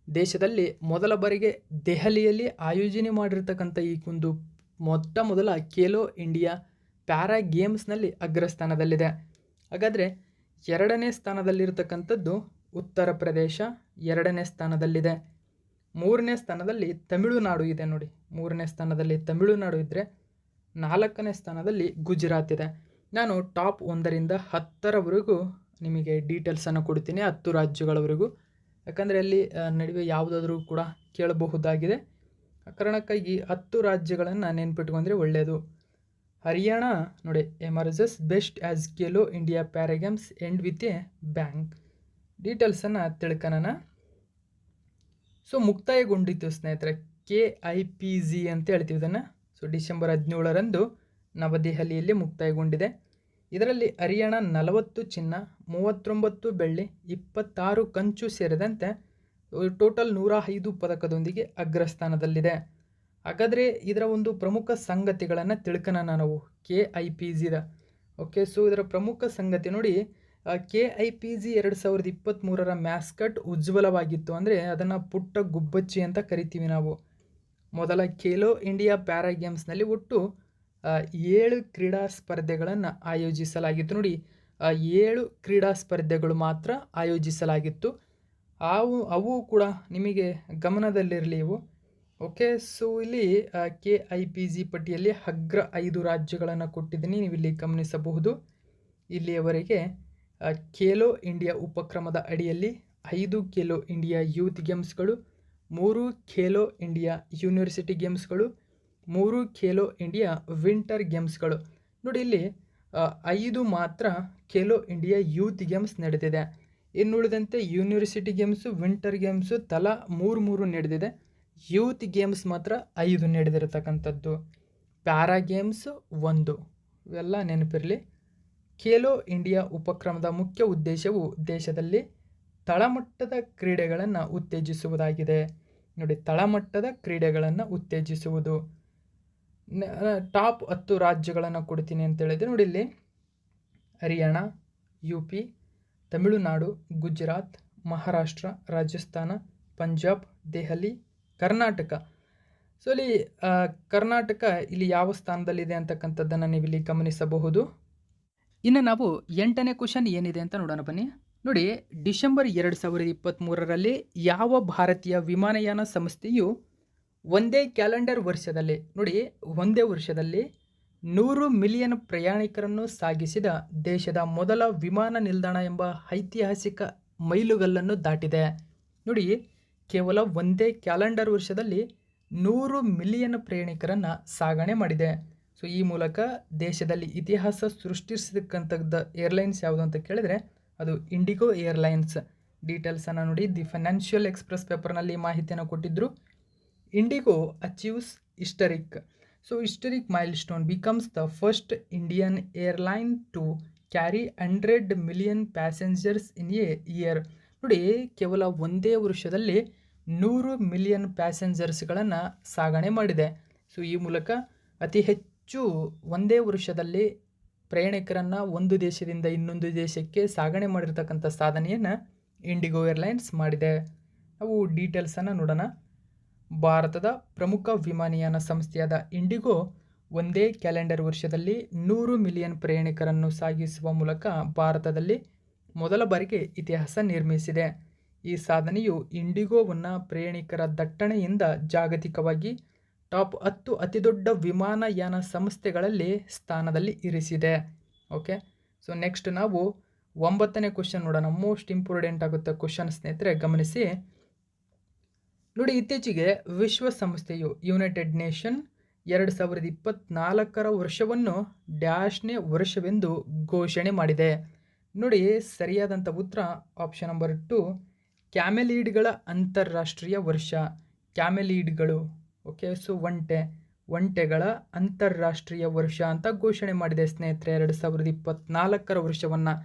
ದೇಶದಲ್ಲಿ ಮೊದಲ ಬಾರಿಗೆ ದೆಹಲಿಯಲ್ಲಿ ಆಯೋಜನೆ ಮಾಡಿರ್ತಕ್ಕಂಥ ಈ ಒಂದು ಮೊದಲ ಖೇಲೋ ಇಂಡಿಯಾ ಪ್ಯಾರಾ ಗೇಮ್ಸ್ನಲ್ಲಿ ಅಗ್ರಸ್ಥಾನದಲ್ಲಿದೆ. ಹಾಗಾದರೆ 2ನೇ ಸ್ಥಾನದಲ್ಲಿರ್ತಕ್ಕಂಥದ್ದು ಉತ್ತರ ಪ್ರದೇಶ, 2ನೇ ಸ್ಥಾನದಲ್ಲಿದೆ. 3ನೇ ಸ್ಥಾನದಲ್ಲಿ ತಮಿಳುನಾಡು ಇದೆ. ನೋಡಿ, 3ನೇ ಸ್ಥಾನದಲ್ಲಿ ತಮಿಳುನಾಡು ಇದ್ದರೆ 4ನೇ ಸ್ಥಾನದಲ್ಲಿ ಗುಜರಾತ್ ಇದೆ. ನಾನು ಟಾಪ್ 1ರಿಂದ 10ರವರೆಗೂ ನಿಮಗೆ ಡೀಟೇಲ್ಸನ್ನು ಕೊಡ್ತೀನಿ, 10 ರಾಜ್ಯಗಳವರೆಗೂ. ಯಾಕಂದರೆ ಅಲ್ಲಿ ನಡುವೆ ಯಾವುದಾದ್ರೂ ಕೂಡ ಕೇಳಬಹುದಾಗಿದೆ. ಆ ಕಾರಣಕ್ಕಾಗಿ 10 ರಾಜ್ಯಗಳನ್ನು ನೆನ್ಪಿಟ್ಕೊಂಡ್ರೆ ಒಳ್ಳೆಯದು. ಹರಿಯಾಣ ನೋಡಿ, emerges best as Khelo India para games end with a bang. ಡೀಟೇಲ್ಸನ್ನು ತಿಳ್ಕೊಳ್ಳೋಣ. ಮುಕ್ತಾಯಗೊಂಡಿತ್ತು ಸ್ನೇಹಿತರೆ, KIPG ಅಂತ ಹೇಳ್ತೀವಿ ಇದನ್ನು. ಡಿಸೆಂಬರ್ 17ರಂದು ನವದೆಹಲಿಯಲ್ಲಿ ಮುಕ್ತಾಯಗೊಂಡಿದೆ. ಇದರಲ್ಲಿ ಹರಿಯಾಣ 40 ಚಿನ್ನ, 39 ಬೆಳ್ಳಿ, 26 ಕಂಚು ಸೇರಿದಂತೆ ಟೋಟಲ್ 105 ಪದಕದೊಂದಿಗೆ ಅಗ್ರಸ್ಥಾನದಲ್ಲಿದೆ. ಹಾಗಾದರೆ ಇದರ ಒಂದು ಪ್ರಮುಖ ಸಂಗತಿಗಳನ್ನು ತಿಳ್ಕೊಳ್ಳೋಣ ನಾವು KIPGದ. ಓಕೆ, ಇದರ ಪ್ರಮುಖ ಸಂಗತಿ ನೋಡಿ, KIPG 2023ರ ಮ್ಯಾಸ್ಕಟ್ ಉಜ್ವಲವಾಗಿತ್ತು. ಅಂದರೆ ಅದನ್ನು ಪುಟ್ಟ ಗುಬ್ಬಚ್ಚಿ ಅಂತ ಕರಿತೀವಿ ನಾವು. ಮೊದಲ ಖೇಲೋ ಇಂಡಿಯಾ ಪ್ಯಾರಾ ಗೇಮ್ಸ್ನಲ್ಲಿ ಒಟ್ಟು 7 ಕ್ರೀಡಾ ಸ್ಪರ್ಧೆಗಳನ್ನು ಆಯೋಜಿಸಲಾಗಿತ್ತು. ನೋಡಿ, 7 ಕ್ರೀಡಾ ಸ್ಪರ್ಧೆಗಳು ಮಾತ್ರ ಆಯೋಜಿಸಲಾಗಿತ್ತು. ಅವು ಕೂಡ ನಿಮಗೆ ಗಮನದಲ್ಲಿರಲಿ ಇವು. ಓಕೆ, ಇಲ್ಲಿ KIPG ಪಟ್ಟಿಯಲ್ಲಿ ಅಗ್ರ 5 ರಾಜ್ಯಗಳನ್ನು ಕೊಟ್ಟಿದ್ದೀನಿ, ನೀವು ಇಲ್ಲಿ ಗಮನಿಸಬಹುದು. ಇಲ್ಲಿಯವರೆಗೆ ಖೇಲೋ ಇಂಡಿಯಾ ಉಪಕ್ರಮದ ಅಡಿಯಲ್ಲಿ 5 ಖೇಲೋ ಇಂಡಿಯಾ ಯೂತ್ ಗೇಮ್ಸ್ಗಳು, 3 ಖೇಲೋ ಇಂಡಿಯಾ ಯೂನಿವರ್ಸಿಟಿ ಗೇಮ್ಸ್ಗಳು, 3 ಖೇಲೋ ಇಂಡಿಯಾ ವಿಂಟರ್ ಗೇಮ್ಸ್ಗಳು. ನೋಡಿ, ಇಲ್ಲಿ 5 ಮಾತ್ರ ಖೇಲೋ ಇಂಡಿಯಾ ಯೂತ್ ಗೇಮ್ಸ್ ನಡೆದಿದೆ. ಇನ್ನುಳಿದಂತೆ ಯೂನಿವರ್ಸಿಟಿ ಗೇಮ್ಸು, ವಿಂಟರ್ ಗೇಮ್ಸು ತಲಾ 3 ನಡೆದಿದೆ. ಯೂತ್ ಗೇಮ್ಸ್ ಮಾತ್ರ 5 ನಡೆದಿರತಕ್ಕಂಥದ್ದು. Para games 1. ಇವೆಲ್ಲ ನೆನಪಿರಲಿ. ಖೇಲೋ ಇಂಡಿಯಾ ಉಪಕ್ರಮದ ಮುಖ್ಯ ಉದ್ದೇಶವು ದೇಶದಲ್ಲಿ ತಳಮಟ್ಟದ ಕ್ರೀಡೆಗಳನ್ನು ಉತ್ತೇಜಿಸುವುದಾಗಿದೆ. ನೋಡಿ, ತಳಮಟ್ಟದ ಕ್ರೀಡೆಗಳನ್ನು ಉತ್ತೇಜಿಸುವುದು. ಟಾಪ್ 10 ರಾಜ್ಯಗಳನ್ನು ಕೊಡ್ತೀನಿ ಅಂತ ಹೇಳಿದೆ. ನೋಡಿ, ಇಲ್ಲಿ ಹರಿಯಾಣ, UP, ತಮಿಳುನಾಡು, ಗುಜರಾತ್, ಮಹಾರಾಷ್ಟ್ರ, ರಾಜಸ್ಥಾನ, ಪಂಜಾಬ್, ದೆಹಲಿ, ಕರ್ನಾಟಕ. ಇಲ್ಲಿ ಕರ್ನಾಟಕ ಇಲ್ಲಿ ಯಾವ ಸ್ಥಾನದಲ್ಲಿದೆ ಅಂತಕ್ಕಂಥದ್ದನ್ನು ನೀವು ಇಲ್ಲಿ ಗಮನಿಸಬಹುದು. ಇನ್ನು ನಾವು 8ನೇ ಕ್ವಶನ್ ಏನಿದೆ ಅಂತ ನೋಡೋಣ ಬನ್ನಿ. ನೋಡಿ, ಡಿಸೆಂಬರ್ 2023ರಲ್ಲಿ ಯಾವ ಭಾರತೀಯ ವಿಮಾನಯಾನ ಸಂಸ್ಥೆಯು ಒಂದೇ ಕ್ಯಾಲೆಂಡರ್ ವರ್ಷದಲ್ಲಿ, ನೋಡಿ ಒಂದೇ ವರ್ಷದಲ್ಲಿ 100 ಮಿಲಿಯನ್ ಪ್ರಯಾಣಿಕರನ್ನು ಸಾಗಿಸಿದ ದೇಶದ ಮೊದಲ ವಿಮಾನ ನಿಲ್ದಾಣ ಎಂಬ ಐತಿಹಾಸಿಕ ಮೈಲುಗಲ್ಲನ್ನು ದಾಟಿದೆ. ನೋಡಿ, ಕೇವಲ ಒಂದೇ ಕ್ಯಾಲೆಂಡರ್ ವರ್ಷದಲ್ಲಿ 100 ಮಿಲಿಯನ್ ಪ್ರಯಾಣಿಕರನ್ನು ಸಾಗಣೆ ಮಾಡಿದೆ. ಈ ಮೂಲಕ ದೇಶದಲ್ಲಿ ಇತಿಹಾಸ ಸೃಷ್ಟಿಸಿರ್ತಕ್ಕಂಥದ್ದು ಏರ್ಲೈನ್ಸ್ ಯಾವುದು ಅಂತ ಕೇಳಿದರೆ ಅದು ಇಂಡಿಗೋ ಏರ್ಲೈನ್ಸ್. ಡೀಟೇಲ್ಸನ್ನು ನೋಡಿ, ದಿ ಫೈನಾನ್ಷಿಯಲ್ ಎಕ್ಸ್ಪ್ರೆಸ್ ಪೇಪರ್ನಲ್ಲಿ ಮಾಹಿತಿಯನ್ನು ಕೊಟ್ಟಿದ್ದರು. Indigo achieves historic milestone becomes the first Indian airline to carry 100 million passengers in a year. ನೋಡಿ, ಕೇವಲ ಒಂದೇ ವರ್ಷದಲ್ಲಿ 100 ಮಿಲಿಯನ್ ಪ್ಯಾಸೆಂಜರ್ಸ್ಗಳನ್ನು ಸಾಗಣೆ ಮಾಡಿದೆ. ಸೊ ಈ ಮೂಲಕ ಅತಿ ಹೆಚ್ಚು ಒಂದೇ ವರ್ಷದಲ್ಲಿ ಪ್ರಯಾಣಿಕರನ್ನು ಒಂದು ದೇಶದಿಂದ ಇನ್ನೊಂದು ದೇಶಕ್ಕೆ ಸಾಗಣೆ ಮಾಡಿರ್ತಕ್ಕಂಥ ಸಾಧನೆಯನ್ನು ಇಂಡಿಗೋ ಏರ್ಲೈನ್ಸ್ ಮಾಡಿದೆ. ನಾವು ಡೀಟೇಲ್ಸನ್ನು ನೋಡೋಣ. ಭಾರತದ ಪ್ರಮುಖ ವಿಮಾನಯಾನ ಸಂಸ್ಥೆಯಾದ ಇಂಡಿಗೋ ಒಂದೇ ಕ್ಯಾಲೆಂಡರ್ ವರ್ಷದಲ್ಲಿ 100 ಮಿಲಿಯನ್ ಪ್ರಯಾಣಿಕರನ್ನು ಸಾಗಿಸುವ ಮೂಲಕ ಭಾರತದಲ್ಲಿ ಮೊದಲ ಬಾರಿಗೆ ಇತಿಹಾಸ ನಿರ್ಮಿಸಿದೆ. ಈ ಸಾಧನೆಯು ಇಂಡಿಗೋವನ್ನು ಪ್ರಯಾಣಿಕರ ದಟ್ಟಣೆಯಿಂದ ಜಾಗತಿಕವಾಗಿ ಟಾಪ್ 10 ಅತಿದೊಡ್ಡ ವಿಮಾನಯಾನ ಸಂಸ್ಥೆಗಳಲ್ಲಿ ಸ್ಥಾನದಲ್ಲಿ ಇರಿಸಿದೆ. ಓಕೆ, ಸೊ ನೆಕ್ಸ್ಟ್ ನಾವು 9ನೇ ಕ್ವಶನ್ ನೋಡೋಣ. ಮೋಸ್ಟ್ ಇಂಪಾರ್ಟೆಂಟ್ ಆಗುತ್ತೆ ಕ್ವಶನ್ ಸ್ನೇಹಿತರೆ, ಗಮನಿಸಿ ನೋಡಿ. ಇತ್ತೀಚೆಗೆ ವಿಶ್ವಸಂಸ್ಥೆಯು ಯುನೈಟೆಡ್ ನೇಷನ್ 2024 ವರ್ಷವನ್ನು ಡ್ಯಾಶ್ನೇ ವರ್ಷವೆಂದು ಘೋಷಣೆ ಮಾಡಿದೆ. ನೋಡಿ, ಸರಿಯಾದಂಥ ಉತ್ತರ ಆಪ್ಷನ್ ನಂಬರ್ 2, ಕ್ಯಾಮೆಲೀಡ್ಗಳ ಅಂತಾರಾಷ್ಟ್ರೀಯ ವರ್ಷ. ಕ್ಯಾಮೆಲೀಡ್ಗಳು, ಓಕೆ, ಸೊ ಒಂಟೆಗಳ ಅಂತಾರಾಷ್ಟ್ರೀಯ ವರ್ಷ ಅಂತ ಘೋಷಣೆ ಮಾಡಿದೆ ಸ್ನೇಹಿತರೆ 2024 ವರ್ಷವನ್ನು.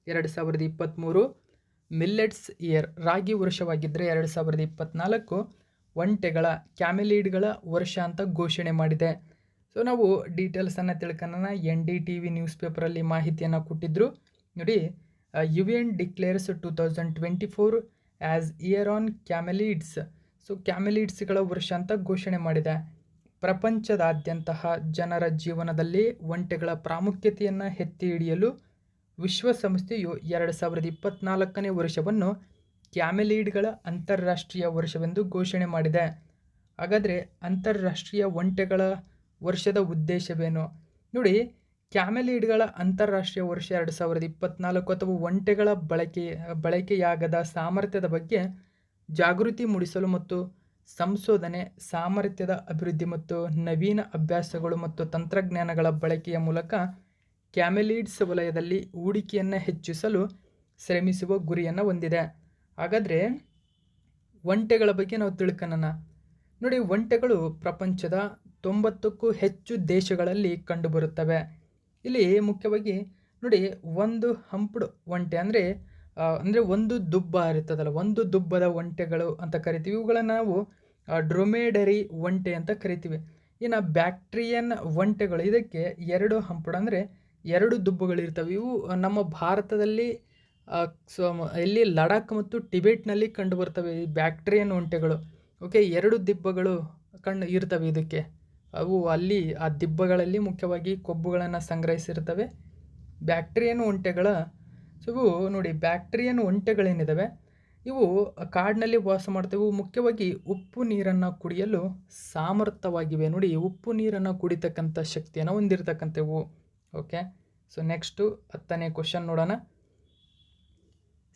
2023 ಮಿಲ್ಲೆಟ್ಸ್ ಇಯರ್, ರಾಗಿ ವರ್ಷವಾಗಿದ್ದರೆ 2024 ಒಂಟೆಗಳ ಕ್ಯಾಮೆಲೀಡ್ಗಳ ವರ್ಷ ಅಂತ ಘೋಷಣೆ ಮಾಡಿದೆ. ಸೊ ನಾವು ಡೀಟೇಲ್ಸನ್ನು ತಿಳ್ಕೊಳ್ಳೋಣ. NDTV ನ್ಯೂಸ್ ಪೇಪರಲ್ಲಿ ಮಾಹಿತಿಯನ್ನು ಕೊಟ್ಟಿದ್ದರು ನೋಡಿ. UN declares 2024 as year on camelids. So ಕ್ಯಾಮೆಲೀಡ್ಸ್ಗಳ ವರ್ಷ ಅಂತ ಘೋಷಣೆ ಮಾಡಿದೆ. ಪ್ರಪಂಚದಾದ್ಯಂತ ಜನರ ಜೀವನದಲ್ಲಿ ಒಂಟೆಗಳ ಪ್ರಾಮುಖ್ಯತೆಯನ್ನು ಎತ್ತಿ ಹಿಡಿಯಲು ವಿಶ್ವಸಂಸ್ಥೆಯು 2024ನೇ ವರ್ಷವನ್ನು ಕ್ಯಾಮೆಲೀಡ್ಗಳ ಅಂತಾರಾಷ್ಟ್ರೀಯ ವರ್ಷವೆಂದು ಘೋಷಣೆ ಮಾಡಿದೆ. ಹಾಗಾದರೆ ಅಂತಾರಾಷ್ಟ್ರೀಯ ಒಂಟೆಗಳ ವರ್ಷದ ಉದ್ದೇಶವೇನು ನೋಡಿ. ಕ್ಯಾಮೆಲೀಡ್ಗಳ ಅಂತಾರಾಷ್ಟ್ರೀಯ ವರ್ಷ 2024 ಅಥವಾ ಒಂಟೆಗಳ ಬಳಕೆಯಾಗದ ಸಾಮರ್ಥ್ಯದ ಬಗ್ಗೆ ಜಾಗೃತಿ ಮೂಡಿಸಲು ಮತ್ತು ಸಂಶೋಧನೆ, ಸಾಮರ್ಥ್ಯದ ಅಭಿವೃದ್ಧಿ ಮತ್ತು ನವೀನ ಅಭ್ಯಾಸಗಳು ಮತ್ತು ತಂತ್ರಜ್ಞಾನಗಳ ಬಳಕೆಯ ಮೂಲಕ ಕ್ಯಾಮೆಲೀಡ್ಸ್ ವಲಯದಲ್ಲಿ ಹೂಡಿಕೆಯನ್ನು ಹೆಚ್ಚಿಸಲು ಶ್ರಮಿಸುವ ಗುರಿಯನ್ನು ಹೊಂದಿದೆ. ಹಾಗಾದರೆ ಒಂಟೆಗಳ ಬಗ್ಗೆ ನಾವು ತಿಳ್ಕೊಳ್ಳೋಣ ನೋಡಿ. ಒಂಟೆಗಳು ಪ್ರಪಂಚದ 90ಕ್ಕೂ ಹೆಚ್ಚು ದೇಶಗಳಲ್ಲಿ ಕಂಡುಬರುತ್ತವೆ. ಇಲ್ಲಿ ಮುಖ್ಯವಾಗಿ ನೋಡಿ, ಒಂದು ಹಂಪ್ಡ್ ಒಂಟೆ ಅಂದರೆ ಒಂದು ದುಬ್ಬ ಇರ್ತದಲ್ಲ, ಒಂದು ದುಬ್ಬದ ಒಂಟೆಗಳು ಅಂತ ಕರಿತೀವಿ. ಇವುಗಳನ್ನು ನಾವು ಡ್ರೊಮೇಡರಿ ಒಂಟೆ ಅಂತ ಕರಿತೀವಿ. ಇನ್ನು ಬ್ಯಾಕ್ಟ್ರಿಯನ್ ಒಂಟೆಗಳು, ಇದಕ್ಕೆ 2 ಹಂಪ್ಡ್ ಅಂದರೆ 2 ದುಬ್ಬುಗಳಿರ್ತವೆ. ಇವು ನಮ್ಮ ಭಾರತದಲ್ಲಿ ಇಲ್ಲಿ ಲಡಾಖ್ ಮತ್ತು ಟಿಬೆಟ್ನಲ್ಲಿ ಕಂಡುಬರ್ತವೆ ಈ ಬ್ಯಾಕ್ಟ್ರಿಯನ್ ಒಂಟೆಗಳು. ಓಕೆ, 2 ದಿಬ್ಬಗಳು ಇರ್ತವೆ ಇದಕ್ಕೆ. ಅವು ಅಲ್ಲಿ ಆ ದಿಬ್ಬಗಳಲ್ಲಿ ಮುಖ್ಯವಾಗಿ ಕೊಬ್ಬುಗಳನ್ನು ಸಂಗ್ರಹಿಸಿರ್ತವೆ ಬ್ಯಾಕ್ಟ್ರಿಯನ್ ಒಂಟೆಗಳ. ಸೊ ಇವು ನೋಡಿ, ಬ್ಯಾಕ್ಟ್ರಿಯನ್ ಒಂಟೆಗಳೇನಿದ್ದಾವೆ ಇವು ಕಾಡಿನಲ್ಲಿ ವಾಸ ಮಾಡ್ತವೆ. ಇವು ಮುಖ್ಯವಾಗಿ ಉಪ್ಪು ನೀರನ್ನು ಕುಡಿಯಲು ಸಾಮರ್ಥ್ಯವಾಗಿವೆ ನೋಡಿ. ಉಪ್ಪು ನೀರನ್ನು ಕುಡಿತಕ್ಕಂಥ ಶಕ್ತಿಯನ್ನು ಹೊಂದಿರತಕ್ಕಂಥವು. ಓಕೆ, ಸೊ ನೆಕ್ಸ್ಟು 10ನೇ ಕ್ವಶನ್ ನೋಡೋಣ.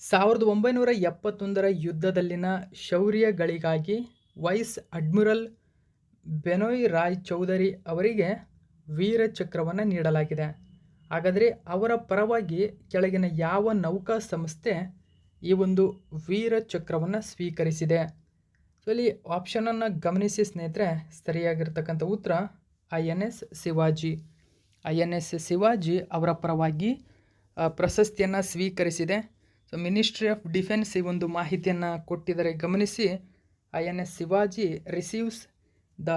1971 ಯುದ್ಧದಲ್ಲಿನ ಶೌರ್ಯಗಳಿಗಾಗಿ ವೈಸ್ ಅಡ್ಮಿರಲ್ ಬೆನೋಯ್ ರಾಯ್ ಚೌಧರಿ ಅವರಿಗೆ ವೀರ ಚಕ್ರವನ್ನು ನೀಡಲಾಗಿದೆ. ಹಾಗಾದರೆ ಅವರ ಪರವಾಗಿ ಕೆಳಗಿನ ಯಾವ ನೌಕಾ ಸಂಸ್ಥೆ ಈ ಒಂದು ವೀರ ಚಕ್ರವನ್ನು ಸ್ವೀಕರಿಸಿದೆ? ಸೊ ಇಲ್ಲಿ ಆಪ್ಷನನ್ನು ಗಮನಿಸಿ ಸ್ನೇಹಿತರೆ. ಸರಿಯಾಗಿರ್ತಕ್ಕಂಥ ಉತ್ತರ INS ಶಿವಾಜಿ. INS ಶಿವಾಜಿ ಅವರ ಪರವಾಗಿ ಪ್ರಶಸ್ತಿಯನ್ನು ಸ್ವೀಕರಿಸಿದೆ. ಸೊ ಮಿನಿಸ್ಟ್ರಿ ಆಫ್ ಡಿಫೆನ್ಸ್ ಈ ಒಂದು ಮಾಹಿತಿಯನ್ನು ಕೊಟ್ಟಿದ್ದಾರೆ, ಗಮನಿಸಿ. INS ಶಿವಾಜಿ ರಿಸೀವ್ಸ್ ದ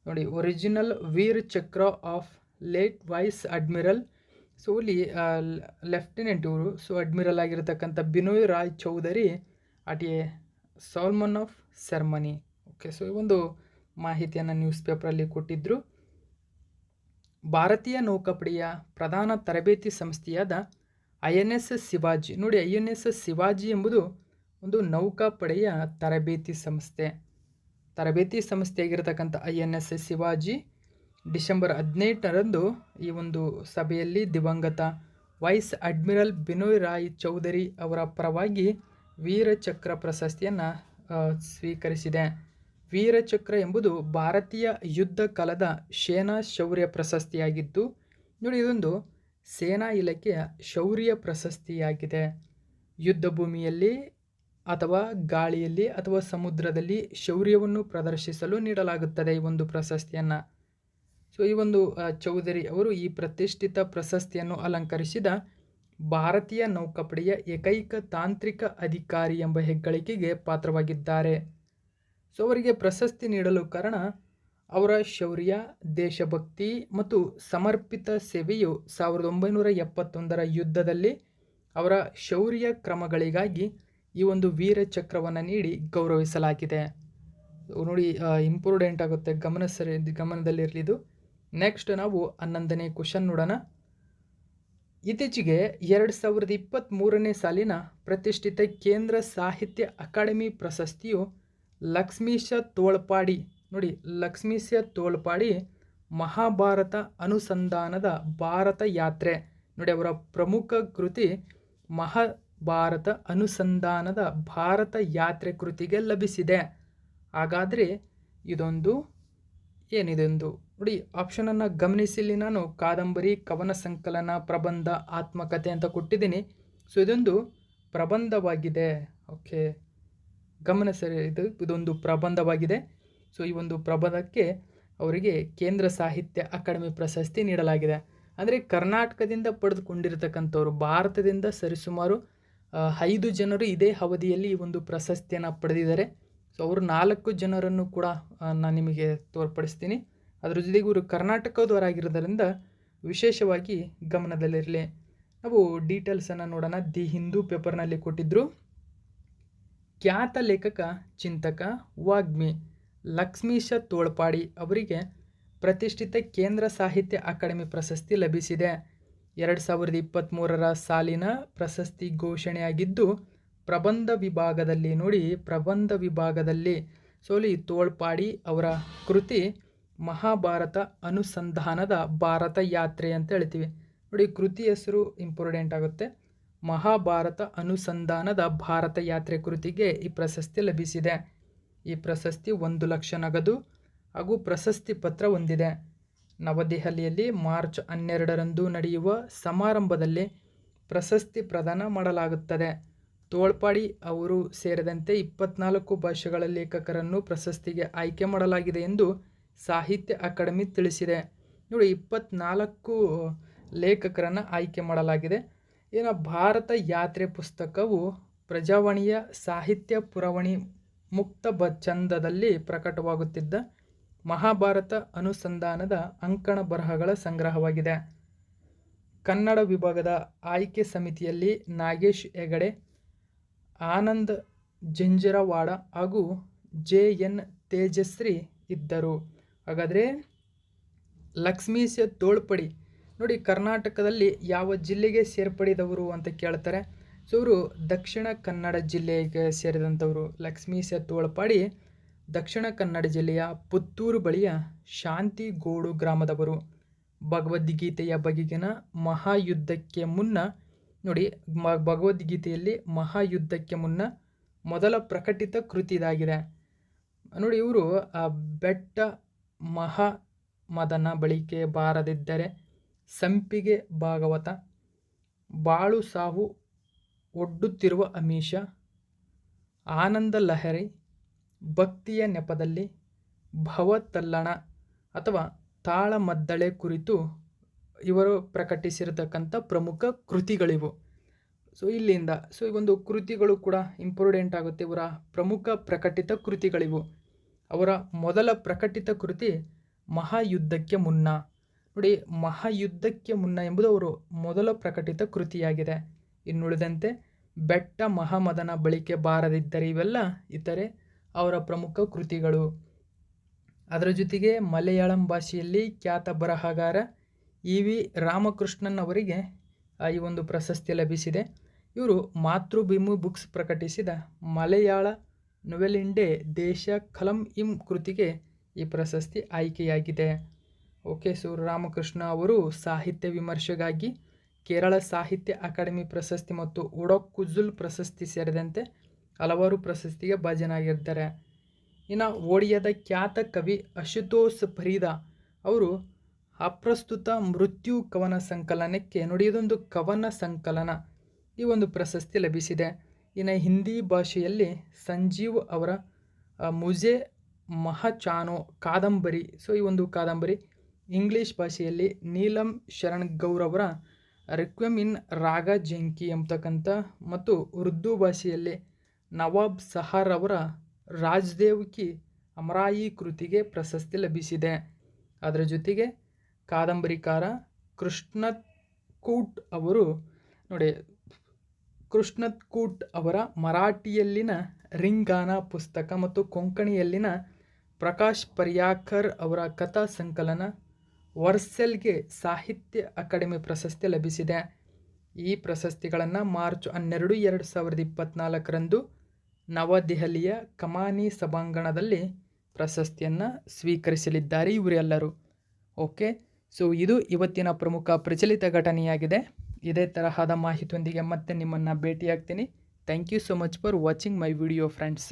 ನೋಡಿ original Vir Chakra of late vice admiral. So ಇಲ್ಲಿ ಲೆಫ್ಟಿನೆಂಟ್ ಇವರು, ಸೊ ಅಡ್ಮಿರಲ್ ಆಗಿರತಕ್ಕಂಥ Binoy Roy Chowdhury at a solemn of ceremony. Okay, so ಈ ಒಂದು ಮಾಹಿತಿಯನ್ನು ನ್ಯೂಸ್ ಪೇಪರಲ್ಲಿ ಕೊಟ್ಟಿದ್ದರು. ಭಾರತೀಯ ನೌಕಾಪಡೆಯ ಪ್ರಧಾನ ತರಬೇತಿ ಸಂಸ್ಥೆಯಾದ INS ಶಿವಾಜಿ ನೋಡಿ. INS ಶಿವಾಜಿ ಎಂಬುದು ಒಂದು ನೌಕಾಪಡೆಯ ತರಬೇತಿ ಸಂಸ್ಥೆಯಾಗಿರತಕ್ಕಂಥ INS ಶಿವಾಜಿ ಡಿಸೆಂಬರ್ 18ರಂದು ಈ ಒಂದು ಸಭೆಯಲ್ಲಿ ದಿವಂಗತ ವೈಸ್ ಅಡ್ಮಿರಲ್ ಬಿನೋಯ್ ರಾಯ್ ಚೌಧರಿ ಅವರ ಪರವಾಗಿ ವೀರಚಕ್ರ ಪ್ರಶಸ್ತಿಯನ್ನು ಸ್ವೀಕರಿಸಿದೆ. ವೀರಚಕ್ರ ಎಂಬುದು ಭಾರತೀಯ ಯುದ್ಧ ಕಾಲದ ಸೇನಾ ಶೌರ್ಯ ಪ್ರಶಸ್ತಿಯಾಗಿದ್ದು ನೋಡಿ, ಇದೊಂದು ಸೇನಾ ಇಲಾಖೆಯ ಶೌರ್ಯ ಪ್ರಶಸ್ತಿಯಾಗಿದೆ. ಯುದ್ಧ ಭೂಮಿಯಲ್ಲಿ ಅಥವಾ ಗಾಳಿಯಲ್ಲಿ ಅಥವಾ ಸಮುದ್ರದಲ್ಲಿ ಶೌರ್ಯವನ್ನು ಪ್ರದರ್ಶಿಸಲು ನೀಡಲಾಗುತ್ತದೆ ಈ ಒಂದು ಪ್ರಶಸ್ತಿಯನ್ನು. ಸೊ ಈ ಒಂದು ಚೌಧರಿ ಅವರು ಈ ಪ್ರತಿಷ್ಠಿತ ಪ್ರಶಸ್ತಿಯನ್ನು ಅಲಂಕರಿಸಿದ ಭಾರತೀಯ ನೌಕಾಪಡೆಯ ಏಕೈಕ ತಾಂತ್ರಿಕ ಅಧಿಕಾರಿ ಎಂಬ ಹೆಗ್ಗಳಿಕೆಗೆ ಪಾತ್ರವಾಗಿದ್ದಾರೆ. ಸೊ ಅವರಿಗೆ ಪ್ರಶಸ್ತಿ ನೀಡಲು ಕಾರಣ ಅವರ ಶೌರ್ಯ, ದೇಶಭಕ್ತಿ ಮತ್ತು ಸಮರ್ಪಿತ ಸೇವೆಯು 1971ರ ಯುದ್ಧದಲ್ಲಿ ಅವರ ಶೌರ್ಯ ಕ್ರಮಗಳಿಗಾಗಿ ಈ ಒಂದು ವೀರ ಚಕ್ರವನ್ನು ನೀಡಿ ಗೌರವಿಸಲಾಗಿದೆ. ನೋಡಿ, ಇಂಪಾರ್ಟೆಂಟ್ ಆಗುತ್ತೆ, ಗಮನದಲ್ಲಿರಲಿ ಇದು. ನೆಕ್ಸ್ಟ್ ನಾವು 11ನೇ ಕ್ವಶನ್ ನೋಡೋಣ. ಇತ್ತೀಚೆಗೆ 2023ನೇ ಸಾಲಿನ ಪ್ರತಿಷ್ಠಿತ ಕೇಂದ್ರ ಸಾಹಿತ್ಯ ಅಕಾಡೆಮಿ ಪ್ರಶಸ್ತಿಯು ಲಕ್ಷ್ಮೀಶ ತೋಳ್ಪಾಡಿ, ನೋಡಿ ಲಕ್ಷ್ಮೀಶ ತೋಳ್ಪಾಡಿ ಮಹಾಭಾರತ ಅನುಸಂಧಾನದ ಭಾರತ ಯಾತ್ರೆ, ನೋಡಿ ಅವರ ಪ್ರಮುಖ ಕೃತಿ ಮಹಾಭಾರತ ಅನುಸಂಧಾನದ ಭಾರತ ಯಾತ್ರೆ ಕೃತಿಗೆ ಲಭಿಸಿದೆ. ಹಾಗಾದರೆ ಇದೊಂದು ಏನಿದೊಂದು ನೋಡಿ, ಆಪ್ಷನನ್ನು ಗಮನಿಸಿ. ಇಲ್ಲಿ ನಾನು ಕಾದಂಬರಿ, ಕವನ ಸಂಕಲನ, ಪ್ರಬಂಧ, ಆತ್ಮಕಥೆ ಅಂತ ಕೊಟ್ಟಿದ್ದೀನಿ. ಸೊ ಇದೊಂದು ಪ್ರಬಂಧವಾಗಿದೆ. ಓಕೆ, ಗಮನಿಸಿ, ಇದೊಂದು ಪ್ರಬಂಧವಾಗಿದೆ. ಸೊ ಈ ಒಂದು ಪ್ರಬಂಧಕ್ಕೆ ಅವರಿಗೆ ಕೇಂದ್ರ ಸಾಹಿತ್ಯ ಅಕಾಡೆಮಿ ಪ್ರಶಸ್ತಿ ನೀಡಲಾಗಿದೆ. ಅಂದರೆ ಕರ್ನಾಟಕದಿಂದ ಪಡೆದುಕೊಂಡಿರತಕ್ಕಂಥವ್ರು, ಭಾರತದಿಂದ ಸರಿಸುಮಾರು 5 ಜನರು ಇದೇ ಅವಧಿಯಲ್ಲಿ ಈ ಒಂದು ಪ್ರಶಸ್ತಿಯನ್ನು ಪಡೆದಿದ್ದಾರೆ. ಸೊ ಅವರು 4 ಜನರನ್ನು ಕೂಡ ನಾನು ನಿಮಗೆ ತೋರ್ಪಡಿಸ್ತೀನಿ. ಅದರ ಜೊತೆಗೆ ಇವರು ಕರ್ನಾಟಕದವರಾಗಿರೋದರಿಂದ ವಿಶೇಷವಾಗಿ ಗಮನದಲ್ಲಿರಲಿ. ನಾವು ಡೀಟೇಲ್ಸನ್ನು ನೋಡೋಣ. ದಿ ಹಿಂದೂ ಪೇಪರ್ನಲ್ಲಿ ಕೊಟ್ಟಿದ್ದರು. ಖ್ಯಾತ ಲೇಖಕ, ಚಿಂತಕ, ವಾಗ್ಮಿ ಲಕ್ಷ್ಮೀಶ ತೋಳ್ಪಾಡಿ ಅವರಿಗೆ ಪ್ರತಿಷ್ಠಿತ ಕೇಂದ್ರ ಸಾಹಿತ್ಯ ಅಕಾಡೆಮಿ ಪ್ರಶಸ್ತಿ ಲಭಿಸಿದೆ. 2023ರ ಸಾಲಿನ ಪ್ರಶಸ್ತಿ ಘೋಷಣೆಯಾಗಿದ್ದು ಪ್ರಬಂಧ ವಿಭಾಗದಲ್ಲಿ, ನೋಡಿ ಪ್ರಬಂಧ ವಿಭಾಗದಲ್ಲಿ ಸೋಲಿ ತೋಳ್ಪಾಡಿ ಅವರ ಕೃತಿ ಮಹಾಭಾರತ ಅನುಸಂಧಾನದ ಭಾರತ ಯಾತ್ರೆ ಅಂತ ಹೇಳ್ತೀವಿ. ನೋಡಿ, ಕೃತಿ ಹೆಸರು ಇಂಪಾರ್ಟೆಂಟ್ ಆಗುತ್ತೆ. ಮಹಾಭಾರತ ಅನುಸಂಧಾನದ ಭಾರತ ಯಾತ್ರೆ ಕೃತಿಗೆ ಈ ಪ್ರಶಸ್ತಿ ಲಭಿಸಿದೆ. ಈ ಪ್ರಶಸ್ತಿ 1 ಲಕ್ಷ ನಗದು ಹಾಗೂ ಪ್ರಶಸ್ತಿ ಪತ್ರ ಹೊಂದಿದೆ. ನವದೆಹಲಿಯಲ್ಲಿ ಮಾರ್ಚ್ 12ರಂದು ನಡೆಯುವ ಸಮಾರಂಭದಲ್ಲಿ ಪ್ರಶಸ್ತಿ ಪ್ರದಾನ ಮಾಡಲಾಗುತ್ತದೆ. ತೋಳ್ಪಾಡಿ ಅವರು ಸೇರಿದಂತೆ 24 ಭಾಷೆಗಳ ಲೇಖಕರನ್ನು ಪ್ರಶಸ್ತಿಗೆ ಆಯ್ಕೆ ಮಾಡಲಾಗಿದೆ ಎಂದು ಸಾಹಿತ್ಯ ಅಕಾಡೆಮಿ ತಿಳಿಸಿದೆ. ನೋಡಿ, 24 ಲೇಖಕರನ್ನು ಆಯ್ಕೆ ಮಾಡಲಾಗಿದೆ. ಭಾರತ ಯಾತ್ರೆ ಪುಸ್ತಕವು ಪ್ರಜಾವಾಣಿಯ ಸಾಹಿತ್ಯ ಪುರವಣಿ ಮುಕ್ತ ಚಂದದಲ್ಲಿ ಪ್ರಕಟವಾಗುತ್ತಿದ್ದ ಮಹಾಭಾರತ ಅನುಸಂಧಾನದ ಅಂಕಣ ಬರಹಗಳ ಸಂಗ್ರಹವಾಗಿದೆ. ಕನ್ನಡ ವಿಭಾಗದ ಆಯ್ಕೆ ಸಮಿತಿಯಲ್ಲಿ ನಾಗೇಶ್ ಹೆಗಡೆ, ಆನಂದ್ ಜಂಜರವಾಡ ಹಾಗೂ JN ತೇಜಶ್ರೀ ಇದ್ದರು. ಹಾಗಾದರೆ ಲಕ್ಷ್ಮೀಶ ತೋಳ್ಪಾಡಿ ನೋಡಿ, ಕರ್ನಾಟಕದಲ್ಲಿ ಯಾವ ಜಿಲ್ಲೆಗೆ ಸೇರ್ಪಡಿದವರು ಅಂತ ಕೇಳ್ತಾರೆ. ಸೊ ಇವರು ದಕ್ಷಿಣ ಕನ್ನಡ ಜಿಲ್ಲೆಗೆ ಸೇರಿದಂಥವರು. ಲಕ್ಷ್ಮೀಶ ತೋಳ್ಪಾಡಿ ದಕ್ಷಿಣ ಕನ್ನಡ ಜಿಲ್ಲೆಯ ಪುತ್ತೂರು ಬಳಿಯ ಶಾಂತಿಗೋಡು ಗ್ರಾಮದವರು. ಭಗವದ್ಗೀತೆಯ ಬಗೆಗಿನ ಮಹಾಯುದ್ಧಕ್ಕೆ ಮುನ್ನ, ನೋಡಿ ಭಗವದ್ಗೀತೆಯಲ್ಲಿ ಮಹಾಯುದ್ಧಕ್ಕೆ ಮುನ್ನ ಮೊದಲ ಪ್ರಕಟಿತ ಕೃತಿ ಇದಾಗಿದೆ. ನೋಡಿ, ಇವರು ಬೆಟ್ಟ ಮಹಾಮದನ ಬಳಿಕೆ ಬಾರದಿದ್ದರೆ, ಸಂಪಿಗೆ ಭಾಗವತ, ಬಾಳು ಸಾವು ಒಡ್ಡುತ್ತಿರುವ ಅಮೀಷ, ಆನಂದ ಲಹರಿ, ಭಕ್ತಿಯ ನೆಪದಲ್ಲಿ, ಭವತಲ್ಲಣ ಅಥವಾ ತಾಳಮದ್ದಳೆ ಕುರಿತು ಇವರು ಪ್ರಕಟಿಸಿರತಕ್ಕಂಥ ಪ್ರಮುಖ ಕೃತಿಗಳಿವು. ಸೊ ಇಲ್ಲಿಂದ ಈ ಒಂದು ಕೃತಿಗಳು ಕೂಡ ಇಂಪಾರ್ಟೆಂಟ್ ಆಗುತ್ತೆ. ಇವರ ಪ್ರಮುಖ ಪ್ರಕಟಿತ ಕೃತಿಗಳಿವು. ಅವರ ಮೊದಲ ಪ್ರಕಟಿತ ಕೃತಿ ಮಹಾಯುದ್ಧಕ್ಕೆ ಮುನ್ನ. ನೋಡಿ, ಮಹಾಯುದ್ಧಕ್ಕೆ ಮುನ್ನ ಎಂಬುದು ಅವರು ಮೊದಲ ಪ್ರಕಟಿತ ಕೃತಿಯಾಗಿದೆ. ಇನ್ನುಳಿದಂತೆ ಬೆಟ್ಟ ಮಹಾಮದನ ಬಳಿಕೆ ಬಾರದಿದ್ದರೆ, ಇವೆಲ್ಲ ಇತರೆ ಅವರ ಪ್ರಮುಖ ಕೃತಿಗಳು. ಅದರ ಜೊತೆಗೆ ಮಲಯಾಳಂ ಭಾಷೆಯಲ್ಲಿ ಖ್ಯಾತ ಬರಹಗಾರ EV ರಾಮಕೃಷ್ಣನ್ ಅವರಿಗೆ ಈ ಒಂದು ಪ್ರಶಸ್ತಿ ಲಭಿಸಿದೆ. ಇವರು ಮಾತೃಭೂಮಿ ಬುಕ್ಸ್ ಪ್ರಕಟಿಸಿದ ಮಲಯಾಳ ನೊವೆಲಿಂಡೆ ದೇಶ ಕಲಂ ಇಂ ಕೃತಿಗೆ ಈ ಪ್ರಶಸ್ತಿ ಆಯ್ಕೆಯಾಗಿದೆ. ಓಕೆ, ಸೊ ರಾಮಕೃಷ್ಣ ಅವರು ಸಾಹಿತ್ಯ ವಿಮರ್ಶೆಗಾಗಿ ಕೇರಳ ಸಾಹಿತ್ಯ ಅಕಾಡೆಮಿ ಪ್ರಶಸ್ತಿ ಮತ್ತು ಉಡಕ್ಕುಜುಲ್ ಪ್ರಶಸ್ತಿ ಸೇರಿದಂತೆ ಹಲವಾರು ಪ್ರಶಸ್ತಿಗೆ ಭಾಜನರಾಗಿದ್ದಾರೆ. ಇನ್ನು ಒಡಿಯಾದ ಖ್ಯಾತ ಕವಿ ಅಶುತೋಷ್ ಫರೀದಾ ಅವರು ಅಪ್ರಸ್ತುತ ಮೃತ್ಯು ಕವನ ಸಂಕಲನಕ್ಕೆ, ನೋಡಿ ಇದೊಂದು ಕವನ ಸಂಕಲನ, ಈ ಒಂದು ಪ್ರಶಸ್ತಿ ಲಭಿಸಿದೆ. ಇನ್ನು ಹಿಂದಿ ಭಾಷೆಯಲ್ಲಿ ಸಂಜೀವ್ ಅವರ ಮುಜೆ ಮಹಚಾನೋ ಕಾದಂಬರಿ, ಸೊ ಈ ಒಂದು ಕಾದಂಬರಿ. ಇಂಗ್ಲೀಷ್ ಭಾಷೆಯಲ್ಲಿ ನೀಲಂ ಶರಣ್ ಗೌರ್ ಅವರ ರಿಕ್ವೆಮ್ ಇನ್ ರಾಗ ಜಂಕಿ ಎಂಬತಕ್ಕಂಥ, ಮತ್ತು ಉರ್ದು ಭಾಷೆಯಲ್ಲಿ ನವಾಬ್ ಸಹಾರ್ ಅವರ ರಾಜ್ದೇವ್ ಕಿ ಅಮರಾಯಿ ಕೃತಿಗೆ ಪ್ರಶಸ್ತಿ ಲಭಿಸಿದೆ. ಅದರ ಜೊತೆಗೆ ಕಾದಂಬರಿಕಾರ ಕೃಷ್ಣತ್ಕೂಟ್ ಅವರು ನೋಡಿ, ಕೃಷ್ಣತ್ಕೂಟ್ ಅವರ ಮರಾಠಿಯಲ್ಲಿನ ರಿಂಗಾನ ಪುಸ್ತಕ ಮತ್ತು ಕೊಂಕಣಿಯಲ್ಲಿನ ಪ್ರಕಾಶ್ ಪರ್ಯಾಕರ್ ಅವರ ಕಥಾ ಸಂಕಲನ ವರ್ಸೆಲ್ಗೆ ಸಾಹಿತ್ಯ ಅಕಾಡೆಮಿ ಪ್ರಶಸ್ತಿ ಲಭಿಸಿದೆ. ಈ ಪ್ರಶಸ್ತಿಗಳನ್ನು ಮಾರ್ಚ್ 12, 2024ರಂದು ನವದೆಹಲಿಯ ಕಮಾನಿ ಸಭಾಂಗಣದಲ್ಲಿ ಪ್ರಶಸ್ತಿಯನ್ನು ಸ್ವೀಕರಿಸಲಿದ್ದಾರೆ ಇವರೆಲ್ಲರೂ. ಓಕೆ, ಸೊ ಇದು ಇವತ್ತಿನ ಪ್ರಮುಖ ಪ್ರಚಲಿತ ಘಟನೆಯಾಗಿದೆ. ಇದೇ ತರಹದ ಮಾಹಿತಿಯೊಂದಿಗೆ ಮತ್ತೆ ನಿಮ್ಮನ್ನು ಭೇಟಿಯಾಗ್ತೀನಿ. Thank you so much for watching my video friends.